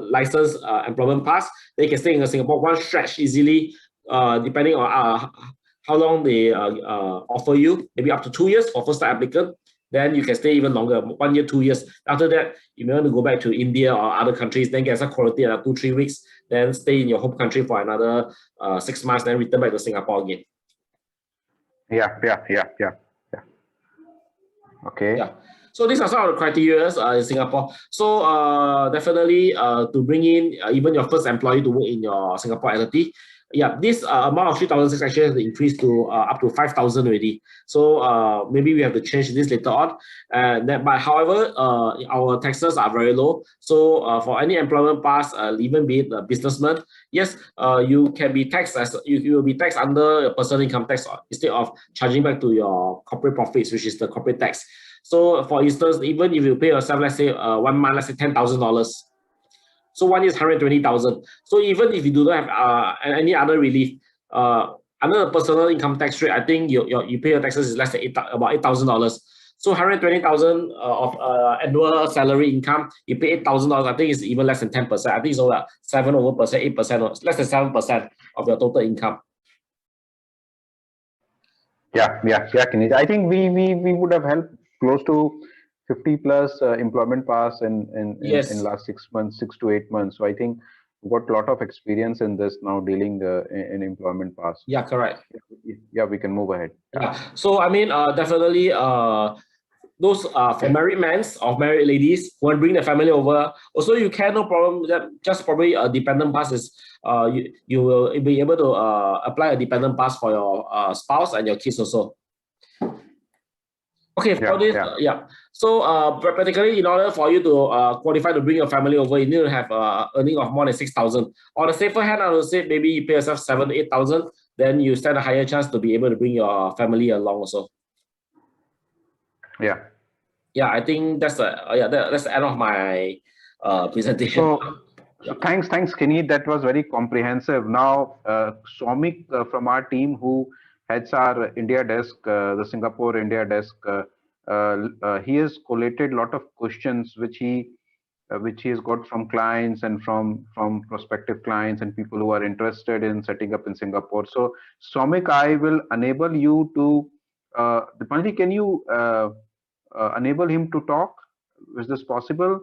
licensed employment pass. Then you can stay in Singapore one stretch easily, depending on how long they offer you, maybe up to 2 years for first-time applicant. Then you can stay even longer, 1 year, 2 years. After that, you may want to go back to India or other countries, then get some quarantine 2 3 weeks, then stay in your home country for another 6 months, then return back to Singapore again. Yeah. Okay. Yeah. So these are some of the criteria in Singapore. So definitely to bring in even your first employee to work in your Singapore entity, yeah, this amount of 3,600 actually has increased to up to 5,000 already. So maybe we have to change this later on. But however, our taxes are very low. So for any employment pass, even be it a businessman, yes, you can be taxed as you will be taxed under your personal income tax instead of charging back to your corporate profits, which is the corporate tax. So for instance, even if you pay yourself, let's say 1 month, let's say $10,000. So 1 year is 120,000. So even if you do not have any other relief, under the personal income tax rate, I think you pay your taxes is less than about $8,000. So 120,000 of annual salary income, you pay $8,000. I think it's even less than 10%. I think it's over 7% or 8%, or less than 7% of your total income. Yeah, Kinesh. I think we would have helped close to 50 plus employment pass in last 6 months, 6 to 8 months. So I think we've got a lot of experience in this now, dealing in employment pass. Yeah, correct. Yeah, we can move ahead. Yeah. So I mean, definitely those for married men or married ladies who want to bring their family over, also you can, no problem. That just probably a dependent pass is you will be able to apply a dependent pass for your spouse and your kids also. Okay, for this, yeah. So practically, in order for you to qualify to bring your family over, you need to have earning of more than 6,000. On the safer hand, I would say maybe you pay yourself 7,000 to 8,000, then you stand a higher chance to be able to bring your family along also. Yeah. Yeah, I think that's that's the end of my presentation. So thanks, Kenny. That was very comprehensive. Now, Somik from our team, who heads our India desk, the Singapore India desk, he has collated a lot of questions which he has got from clients and from prospective clients and people who are interested in setting up in Singapore. So, Somik, I will enable you to. Dipanji, can you enable him to talk? Is this possible?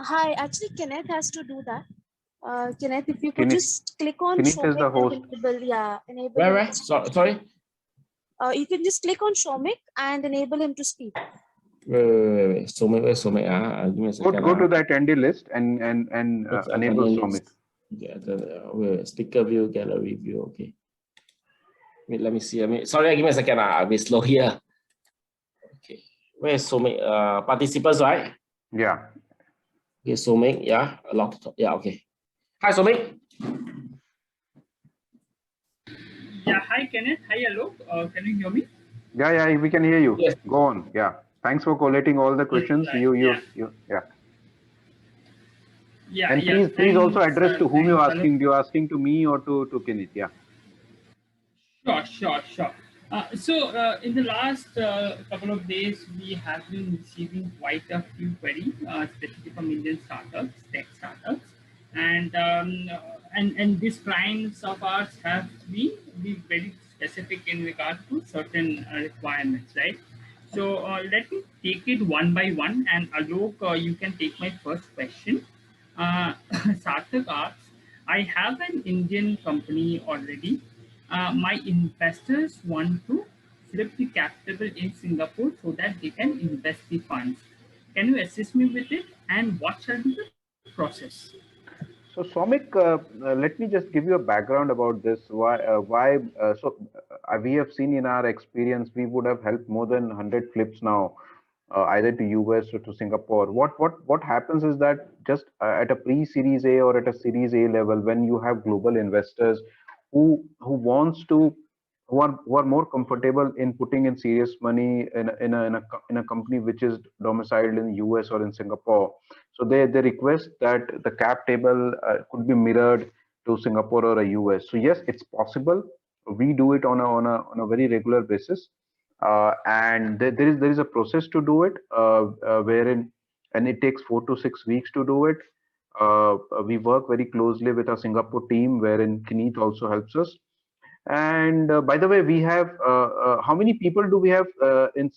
Hi, actually, Kenneth has to do that. Kenneth, if you could just click on Kenneth is the host. Enable, yeah, enable. Where? Sorry. You can just click on Somik and enable him to speak. Wait. Somik, where's Somik? Give me a second. Go to the attendee list and enable Somik. Yeah, speaker view, gallery view. Okay. Wait, let me see. Sorry, give me a second. I'll be slow here. Okay. Where's Somik? Participants, right? Yeah. Okay, Somik, yeah, a lot. Yeah, okay. Hi, Somik. Yeah, hi, Kenneth. Hi, hello. Can you hear me? Yeah, we can hear you. Yes. Go on. Yeah. Thanks for collating all the questions. Right. Yeah. And please also address to whom you're asking. You're asking to me or to Kenneth? Yeah. Sure. In the last couple of days, we have been receiving quite a few queries, especially from Indian startups, tech startups, and these clients of ours have be very specific in regard to certain requirements, right? So let me take it one by one, and Alok, you can take my first question. Sarthak asks, I have an Indian company already. My investors want to flip the capital in Singapore so that they can invest the funds. Can you assist me with it? And what shall be the process? So Somik, let me just give you a background about this. We have seen in our experience, we would have helped more than 100 flips now, either to US or to Singapore. What happens is that just at a pre-Series A or at a Series A level, when you have global investors who wants to who are more comfortable in putting in serious money in a company which is domiciled in US or in Singapore, so they request that the cap table could be mirrored to Singapore or a US. So yes, it's possible. We do it on a very regular basis, and there is a process to do it, wherein and it takes 4 to 6 weeks to do it. We work very closely with our Singapore team, wherein Kineet also helps us. And by the way, we have how many people do we have in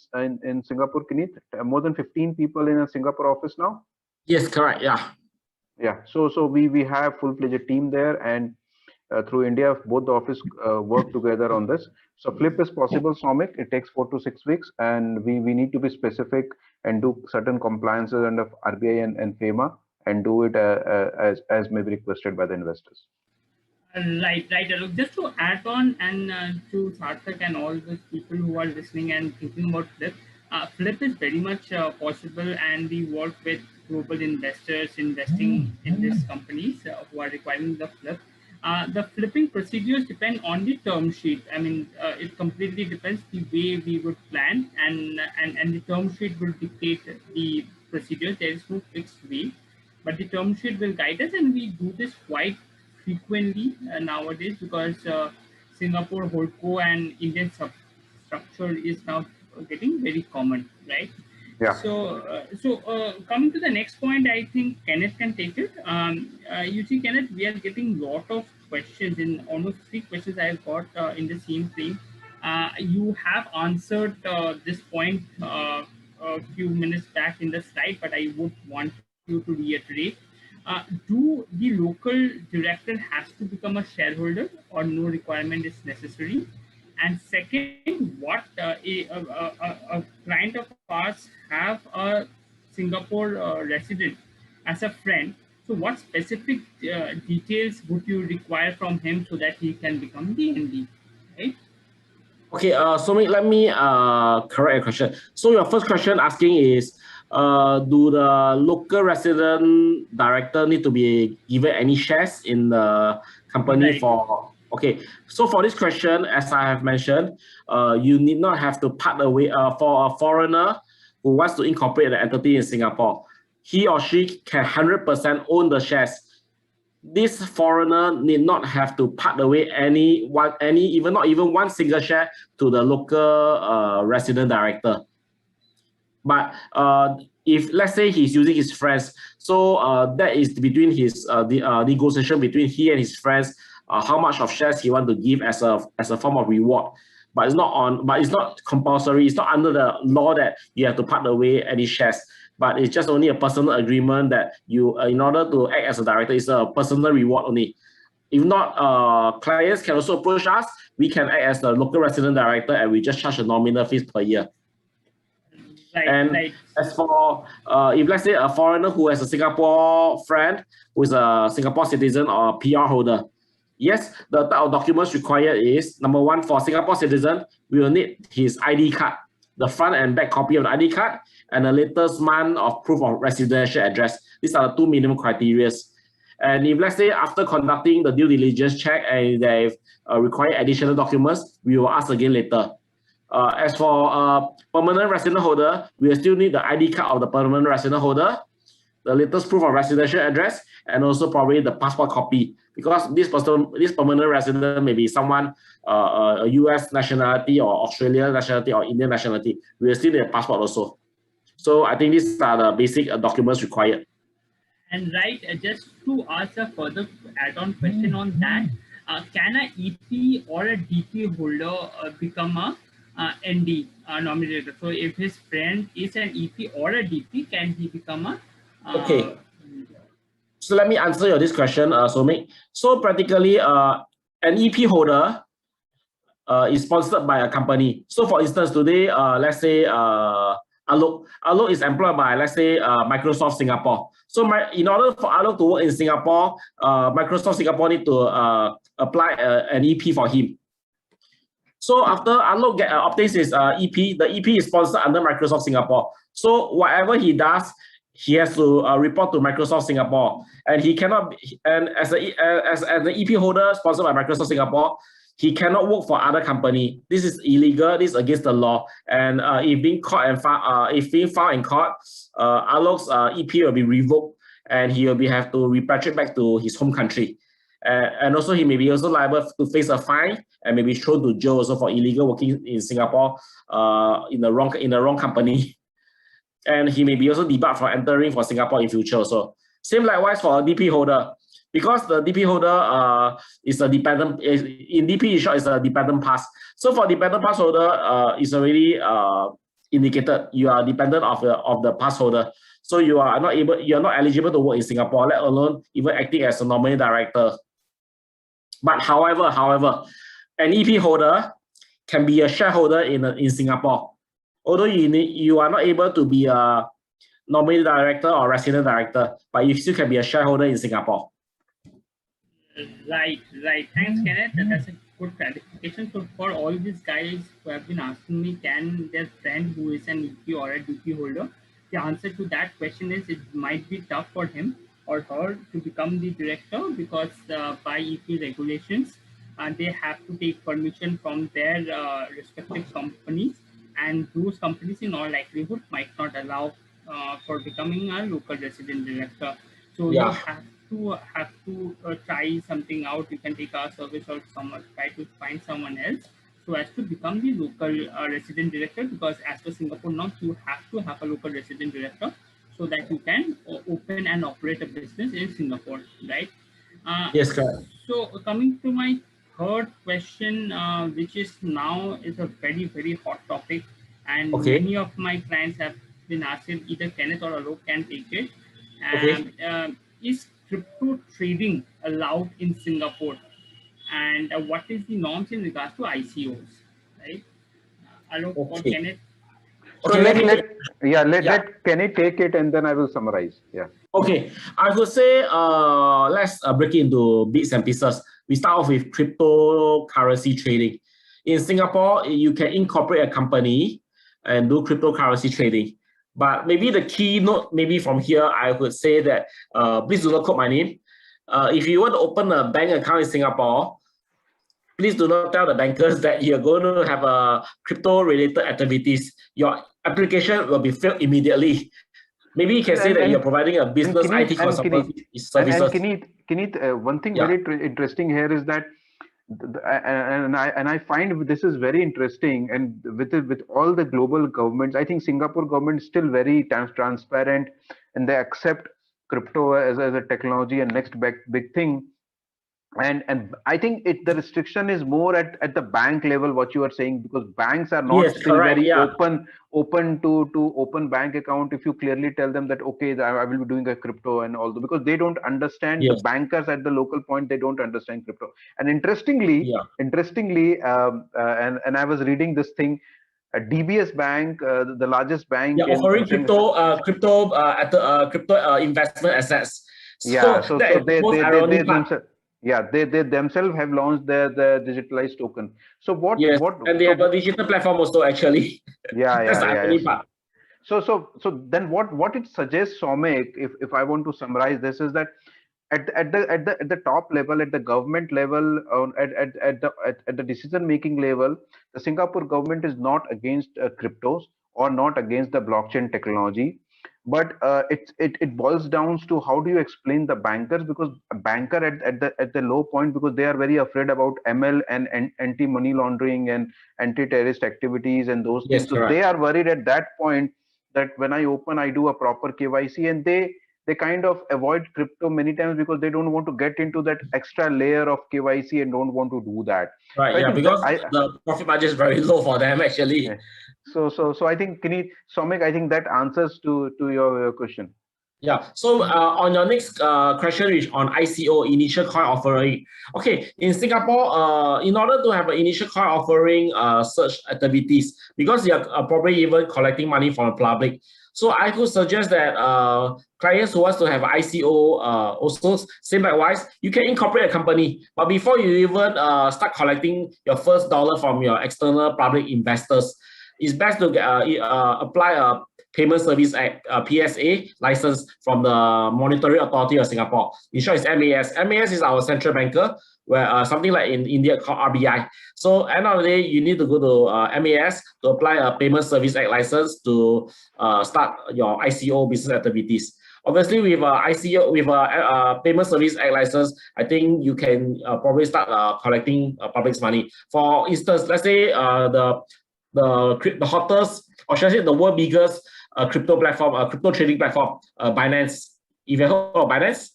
Singapore, Kineet? More than 15 people in a Singapore office now. Yes, correct. Yeah. Yeah, so we have full-fledged team there, and through India, both the office work together on this. So flip is possible, Somik. It takes 4 to 6 weeks, and we need to be specific and do certain compliances under RBI and FEMA, and do it as may be requested by the investors. Right, Alok. Just to add on and to Sarthak and all the people who are listening and thinking about Flip, Flip is very much possible, and we work with global investors investing in these companies who are requiring the Flip. The flipping procedures depend on the term sheet. I mean, it completely depends the way we would plan, and the term sheet will dictate the procedures. There is no fixed way, but the term sheet will guide us, and we do this quite frequently nowadays because Singapore Holdco and Indian structure is now getting very common, right? Yeah. So coming to the next point, I think Kenneth can take it. You see, Kenneth, we are getting lot of questions. In almost 3 questions I have got in the same frame. You have answered this point a few minutes back in the slide, but I would want you to reiterate. Do the local director has to become a shareholder, or no requirement is necessary? And second, what a client of ours have a Singapore resident as a friend. So what specific details would you require from him so that he can become the MD, right? Okay, so let me correct your question. So your first question asking is, do the local resident director need to be given any shares in the company Right. for? Okay, so for this question, as I have mentioned, you need not have to part away for a foreigner who wants to incorporate the entity in Singapore. He or she can 100% own the shares. This foreigner need not have to part away not even one single share to the local resident director. But if let's say he's using his friends, so that is between his negotiation between he and his friends, how much of shares he want to give as a form of reward. But it's not compulsory. It's not under the law that you have to part away any shares. But it's just only a personal agreement that you, in order to act as a director, it's a personal reward only. If not, clients can also approach us. We can act as the local resident director, and we just charge a nominal fees per year. Right. As for if let's say a foreigner who has a Singapore friend who is a Singapore citizen or a PR holder, yes, the type of documents required is, number one, for Singapore citizen, we will need his ID card, the front and back copy of the ID card, and the latest month of proof of residential address. These are the 2 minimum criteria. And if let's say after conducting the due diligence check and they require additional documents, we will ask again later. As for permanent resident holder, we will still need the ID card of the permanent resident holder. the latest proof of residential address, and also probably the passport copy, because this person, this permanent resident may be someone a US nationality or Australian nationality or Indian nationality. We will still need a passport also. So I think these are the basic documents required. And right, just to ask a further add-on question on that, can a EP or a DP holder become a ND nominator? So if his friend is an EP or a DP, can he become a okay. So let me answer this question, Somik. So practically, an EP holder is sponsored by a company. So for instance, today, let's say Alok is employed by, let's say, Microsoft Singapore. So in order for Alok to work in Singapore, Microsoft Singapore need to apply an EP for him. So after Alok obtains his EP, the EP is sponsored under Microsoft Singapore. So whatever he does, he has to report to Microsoft Singapore, and he cannot. And as an EP holder sponsored by Microsoft Singapore, he cannot work for other company. This is illegal. This is against the law. And if being caught and if being found in court, Alok's EP will be revoked, and he will have to repatriate back to his home country. And also he may be also liable to face a fine and may be thrown to jail also for illegal working in Singapore in the wrong company. And he may be also debarred from entering for Singapore in future also. Same likewise for a DP holder. Because the DP holder is a dependent, in DP in short is a dependent pass. So for dependent pass holder, is already indicated you are dependent of the pass holder. So you are not eligible to work in Singapore, let alone even acting as a nominee director. But however, an EP holder can be a shareholder in Singapore. Although you are not able to be a nominee director or resident director, but you still can be a shareholder in Singapore. Right. Thanks, Kenneth. That's a good clarification. So for all these guys who have been asking me, can their friend who is an EP or a DP holder, the answer to that question is it might be tough for him or her to become the director, because by EP regulations, they have to take permission from their respective companies, and those companies in all likelihood might not allow for becoming a local resident director. So you have to try something out. You can take our service or try to find someone else so as to become the local resident director, because as per Singapore norms, you have to have a local resident director so that you can open and operate a business in Singapore, right? Yes, correct. So coming to my third question, which is now is a very, very hot topic, and many of my clients have been asking, either Kenneth or Alok can take it. Is crypto trading allowed in Singapore? And what is the norms in regards to ICOs, right? Alok or Kenneth? So let Kenneth take it, and then I will summarize. Yeah. Okay, I would say let's break it into bits and pieces. We start off with cryptocurrency trading. In Singapore, you can incorporate a company and do cryptocurrency trading. But maybe the keynote, maybe from here, I would say that, please do not quote my name. If you want to open a bank account in Singapore, please do not tell the bankers that you're going to have a crypto-related activities. Your application will be failed immediately. Maybe you can say that you're providing a business IT consultancy services. And Kenneth, one thing very interesting here is that, and I find this is very interesting, and with all the global governments, I think Singapore government is still very transparent, and they accept crypto as a technology and next big thing. And I think the restriction is more at the bank level, what you are saying, because banks are not still very open to open bank account if you clearly tell them that, okay, I will be doing a crypto and all that, because they don't understand. The bankers at the local point, they don't understand crypto. And interestingly, and I was reading this thing, DBS Bank, the largest bank, offering crypto investment assets. So they themselves have launched the digitalized token. So and they have a digital platform also, actually. That's the irony part. So then what it suggests, Somik, if I want to summarize this, is that at the top level, at the government level, at the decision making level, the Singapore government is not against cryptos or not against the blockchain technology. but it boils down to how do you explain the bankers, because a banker at the low point, because they are very afraid about ML and anti-money laundering and anti-terrorist activities and those Yes, things. So they correct. are worried at that point that when I open, I do a proper KYC, and they kind of avoid crypto many times because they don't want to get into that extra layer of KYC and don't want to do that. Right, So I yeah, think that because the profit margin is very low for them yeah. actually. So I think, Somik, I think that answers to your question. Yeah. So on your next question, which on ICO, initial coin offering. Okay, in Singapore, in order to have an initial coin offering such activities, because you are probably even collecting money from the public. So I could suggest that clients who wants to have ICO also same likewise, you can incorporate a company. But before you even start collecting your first dollar from your external public investors, it's best to apply a Payment Service Act, PSA license from the Monetary Authority of Singapore. In short, it's MAS. MAS is our central banker, where something like in India called RBI. So end of the day, you need to go to MAS to apply a Payment Service Act license to start your ICO business activities. Obviously, with ICO, with a Payment Service Act license, I think you can probably start collecting public's money. For instance, let's say the hottest, or should I say the world biggest crypto platform, crypto trading platform, Binance. If you heard of Binance?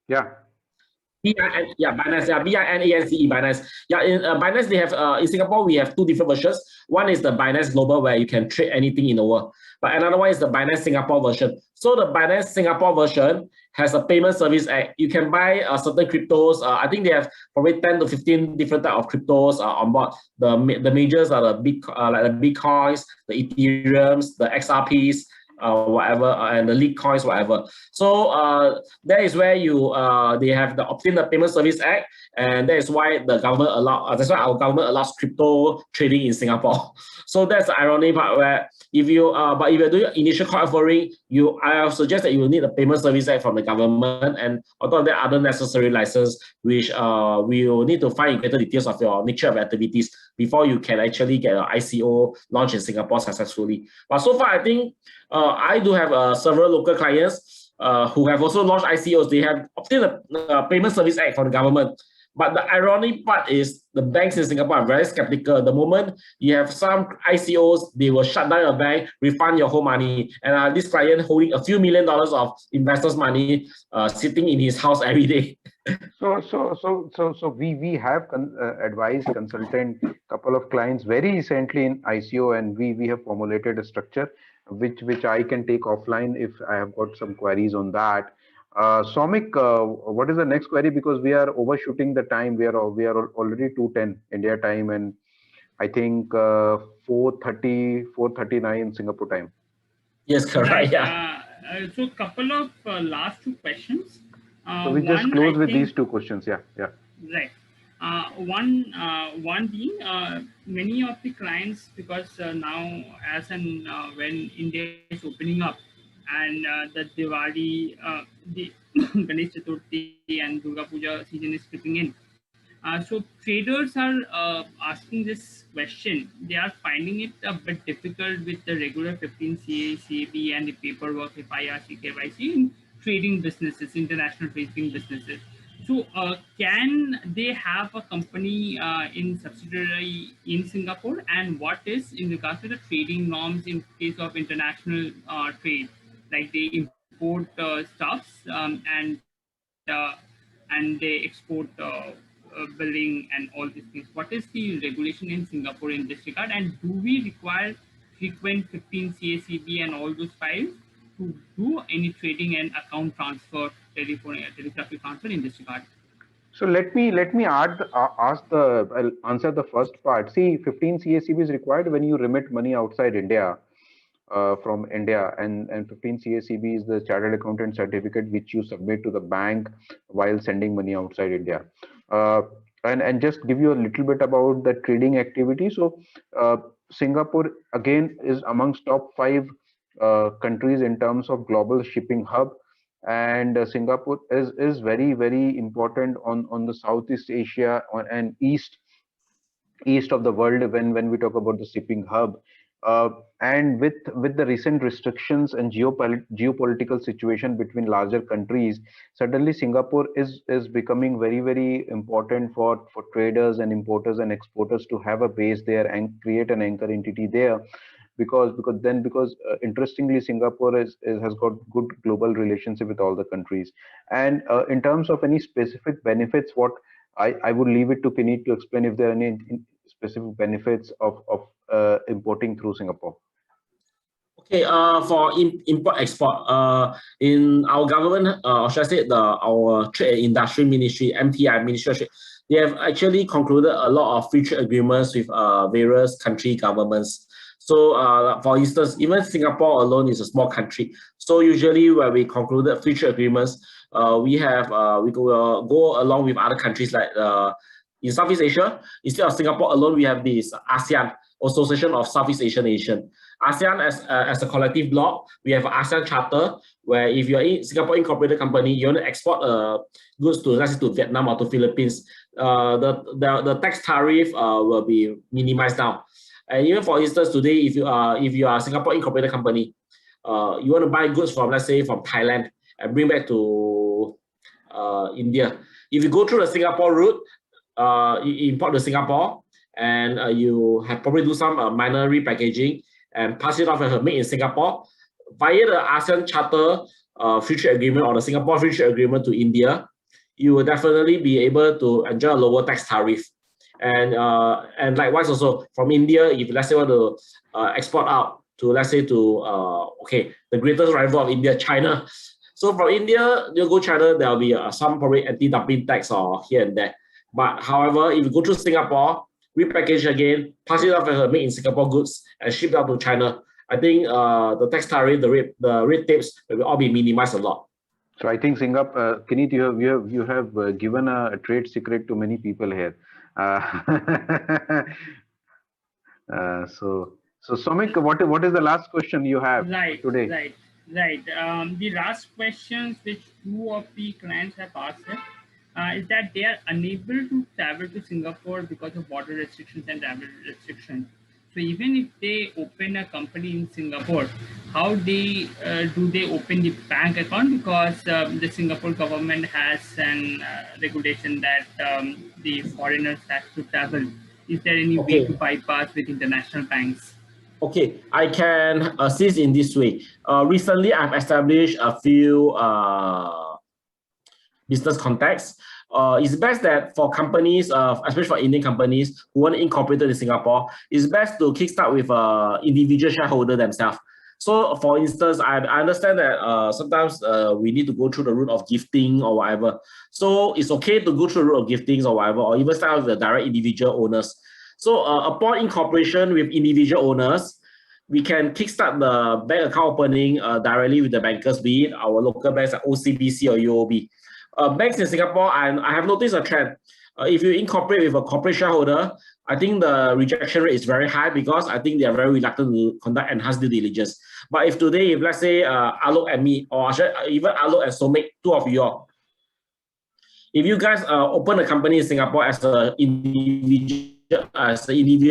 Yeah. BIN, yeah, Binance, yeah, BINANCE, Binance. Yeah, in Binance, they have, in Singapore, we have two different versions. One is the Binance Global, where you can trade anything in the world. But another one is the Binance Singapore version. So the Binance Singapore version has a Payment Service Act. You can buy certain cryptos. I think they have probably 10 to 15 different type of cryptos on board. The majors are the big, like the Bitcoins, the Ethereums, the XRPs, whatever, and the lead coins, whatever. So that is where you they have the obtain the Payment Service Act, and that is why the government that's why our government allows crypto trading in Singapore. So that's the irony part, where if you but if you're doing initial coin offering, I suggest that you will need a Payment Service Act from the government, and on top of that, other necessary license, which we will need to find in greater details of your nature of activities before you can actually get an ICO launch in Singapore successfully. But so far, I think I do have several local clients who have also launched ICOs. They have obtained a Payment Service Act from the government. But the ironic part is the banks in Singapore are very skeptical. The moment you have some ICOs, they will shut down your bank, refund your whole money. And this client holding a few $1 million of investors' money sitting in his house every day. So we have advised consultant couple of clients very recently in ICO, and we have formulated a structure which I can take offline if I have got some queries on that. Somik, what is the next query? Because we are overshooting the time. We are already 2:10 India time, and I think 4:39 Singapore time. Yes, correct. Right. Yeah. So a couple of last two questions. So we just close with these two questions. Yeah. Right. One being many of the clients, because now as and when India is opening up, and the Diwali, the Ganesh Chaturthi and Durga Puja season is creeping in. So traders are asking this question. They are finding it a bit difficult with the regular 15 CA, CAB and the paperwork, FIR, KYC in trading businesses, international trading businesses. So can they have a company in subsidiary in Singapore? And what is in regards to the trading norms in case of international trade? Like they import stuffs and they export billing and all these things. What is the regulation in Singapore in this regard? And do we require frequent 15 CACB and all those files to do any trading and account transfer, telegraphic transfer in this regard? So let me I'll answer the first part. See, 15 CACB is required when you remit money outside India, from India, and 15 CACB is the Chartered Accountant certificate which you submit to the bank while sending money outside India. And just give you a little bit about the trading activity. So Singapore again is amongst top 5 countries in terms of global shipping hub, and Singapore is very important on the Southeast Asia and east of the world when we talk about the shipping hub. And with the recent restrictions and geopolitical situation between larger countries, suddenly Singapore is becoming very important for traders and importers and exporters to have a base there and create an anchor entity there, because interestingly Singapore has got good global relationship with all the countries. And in terms of any specific benefits, what I would leave it to Kineet to explain if there are any specific benefits of importing through Singapore. Okay, for import export, in our government, or should I say our Trade and Industry Ministry, MTI Ministry of Trade, they have actually concluded a lot of free trade agreements with various country governments. So, for instance, even Singapore alone is a small country. So usually when we concluded free trade agreements, we will go along with other countries like in Southeast Asia. Instead of Singapore alone, we have this ASEAN, Association of Southeast Asian Nation. ASEAN as a collective bloc, we have an ASEAN Charter, where if you're a Singapore incorporated company, you want to export goods to, let's say, to Vietnam or to Philippines, the tax tariff will be minimized down. And even for instance, today, if you are a Singapore incorporated company, you want to buy goods from, let's say, from Thailand and bring back to India. If you go through the Singapore route, you import to Singapore, and you have probably do some minor repackaging and pass it off as a made in Singapore via the ASEAN Charter Free Trade Agreement or the Singapore Free Trade Agreement to India, you will definitely be able to enjoy a lower tax tariff. And likewise also from India, if let's say want to export out to, let's say, to the greatest rival of India, China. So from India, you go China, there will be some probably anti-dumping tax or here and there. But however, if you go through Singapore, repackage again, pass it off as a made in Singapore goods and ship out to China, I think the tax tariff, the red tapes will all be minimized a lot. So I think Singapore, Kineet, you have given a trade secret to many people here. So Somik, what is the last question you have today? Right. The last questions which two of the clients have asked is that they are unable to travel to Singapore because of border restrictions and travel restrictions. So even if they open a company in Singapore, how do they open the bank account? Because the Singapore government has an regulation that the foreigners have to travel. Is there any way to bypass with international banks? Okay, I can assist in this way. Recently, I've established a few business contacts. It's best that for companies, especially for Indian companies who want to incorporate in Singapore, it's best to kickstart with individual shareholder themselves. So, for instance, I understand that sometimes we need to go through the route of gifting or whatever. So it's okay to go through the route of giftings or whatever, or even start with the direct individual owners. So upon incorporation with individual owners, we can kickstart the bank account opening directly with the bankers, be it our local banks like OCBC or UOB. Banks in Singapore, I have noticed a trend. If you incorporate with a corporate shareholder, I think the rejection rate is very high because I think they are very reluctant to conduct enhanced due diligence. But if today, if let's say Alok and me, or even Alok and Somik, two of you all, if you guys open a company in Singapore as an individual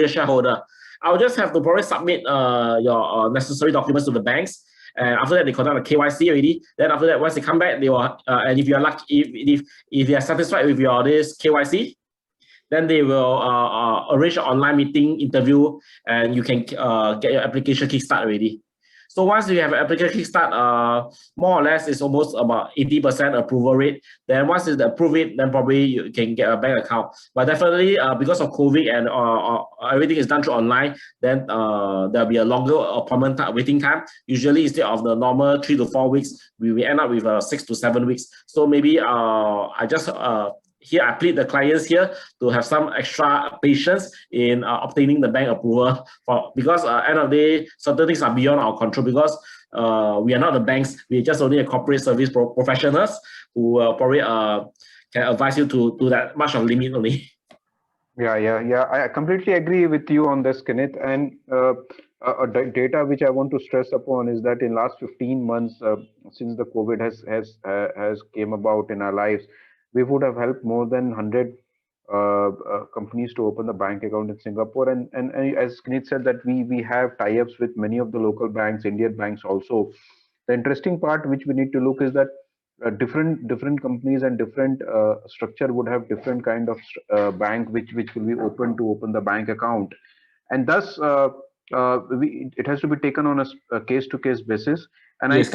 shareholder, I'll just have to probably submit your necessary documents to the banks. And after that, they conduct a KYC already. Then after that, once they come back, they will, and if you are lucky, if they are satisfied with your this KYC, then they will arrange an online meeting interview, and you can get your application kickstart already. So once you have an application kickstart, more or less it's almost about 80% approval rate. Then once it's approved it, then probably you can get a bank account. But definitely because of COVID and everything is done through online, then there'll be a longer appointment waiting time. Usually instead of the normal 3 to 4 weeks, we will end up with 6 to 7 weeks. So maybe I just here I plead the clients here to have some extra patience in obtaining the bank approval because end of the day, certain things are beyond our control because we are not the banks. We're just only a corporate service professionals who probably can advise you to do that much of limit only. Yeah. I completely agree with you on this, Kenneth. And data which I want to stress upon is that in last 15 months, since the COVID has came about in our lives, we would have helped more than 100 companies to open the bank account in Singapore. And as Knit said, that we have tie-ups with many of the local banks, Indian banks also. The interesting part which we need to look is that different companies and different structure would have different kind of bank which will be open to open the bank account, and thus it has to be taken on a case-to-case basis. And Yes,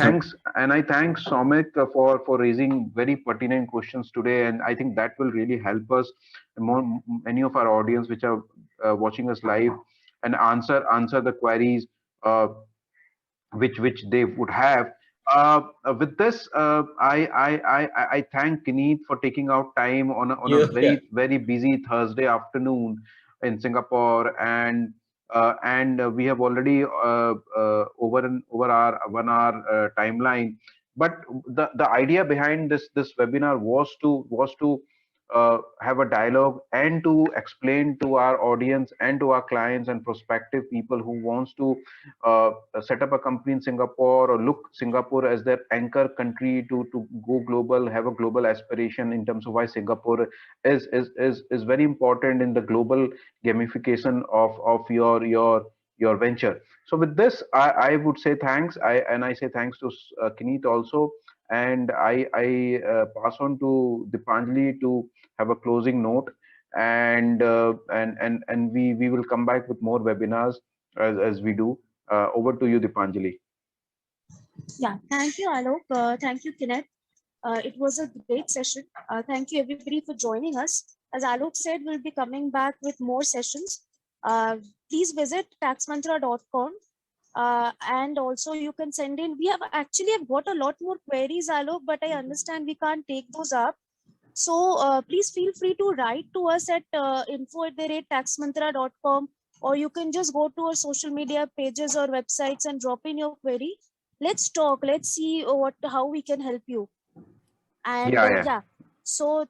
I thank Soumik for raising very pertinent questions today, and I think that will really help us, many of our audience which are watching us live, and answer the queries which they would have. With this, I thank Kineet for taking out time on a very busy Thursday afternoon in Singapore, and we have already over our 1 hour timeline. But the idea behind this webinar was to have a dialogue and to explain to our audience and to our clients and prospective people who wants to set up a company in Singapore, or look Singapore as their anchor country to go global, have a global aspiration, in terms of why Singapore is very important in the global gamification of your venture. So with this, I would say thanks. I say thanks to Kineet also, and I pass on to Dipanjali to have a closing note, and we will come back with more webinars as we do. Over to you, Dipanjali. Yeah, thank you, Alok. Thank you, Kinet. It was a great session. Thank you, everybody, for joining us. As Alok said, we'll be coming back with more sessions. Please visit taxmantra.com. And also you can send in. We have actually got a lot more queries, Alok, but I understand we can't take those up. So please feel free to write to us at info@taxmantra.com, or you can just go to our social media pages or websites and drop in your query. Let's talk. Let's see how we can help you. And yeah. So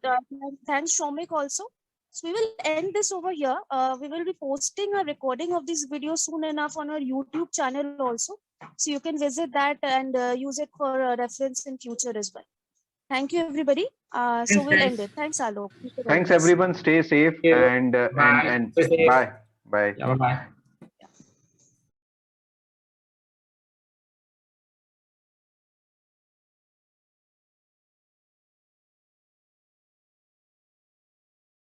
thanks, Soumik, also. So we will end this over here. We will be posting a recording of this video soon enough on our YouTube channel also. So you can visit that and use it for reference in future as well. Thank you, everybody. So we'll end it. Thanks, Alok. Thanks, everyone. Stay safe, and bye. Yeah, bye.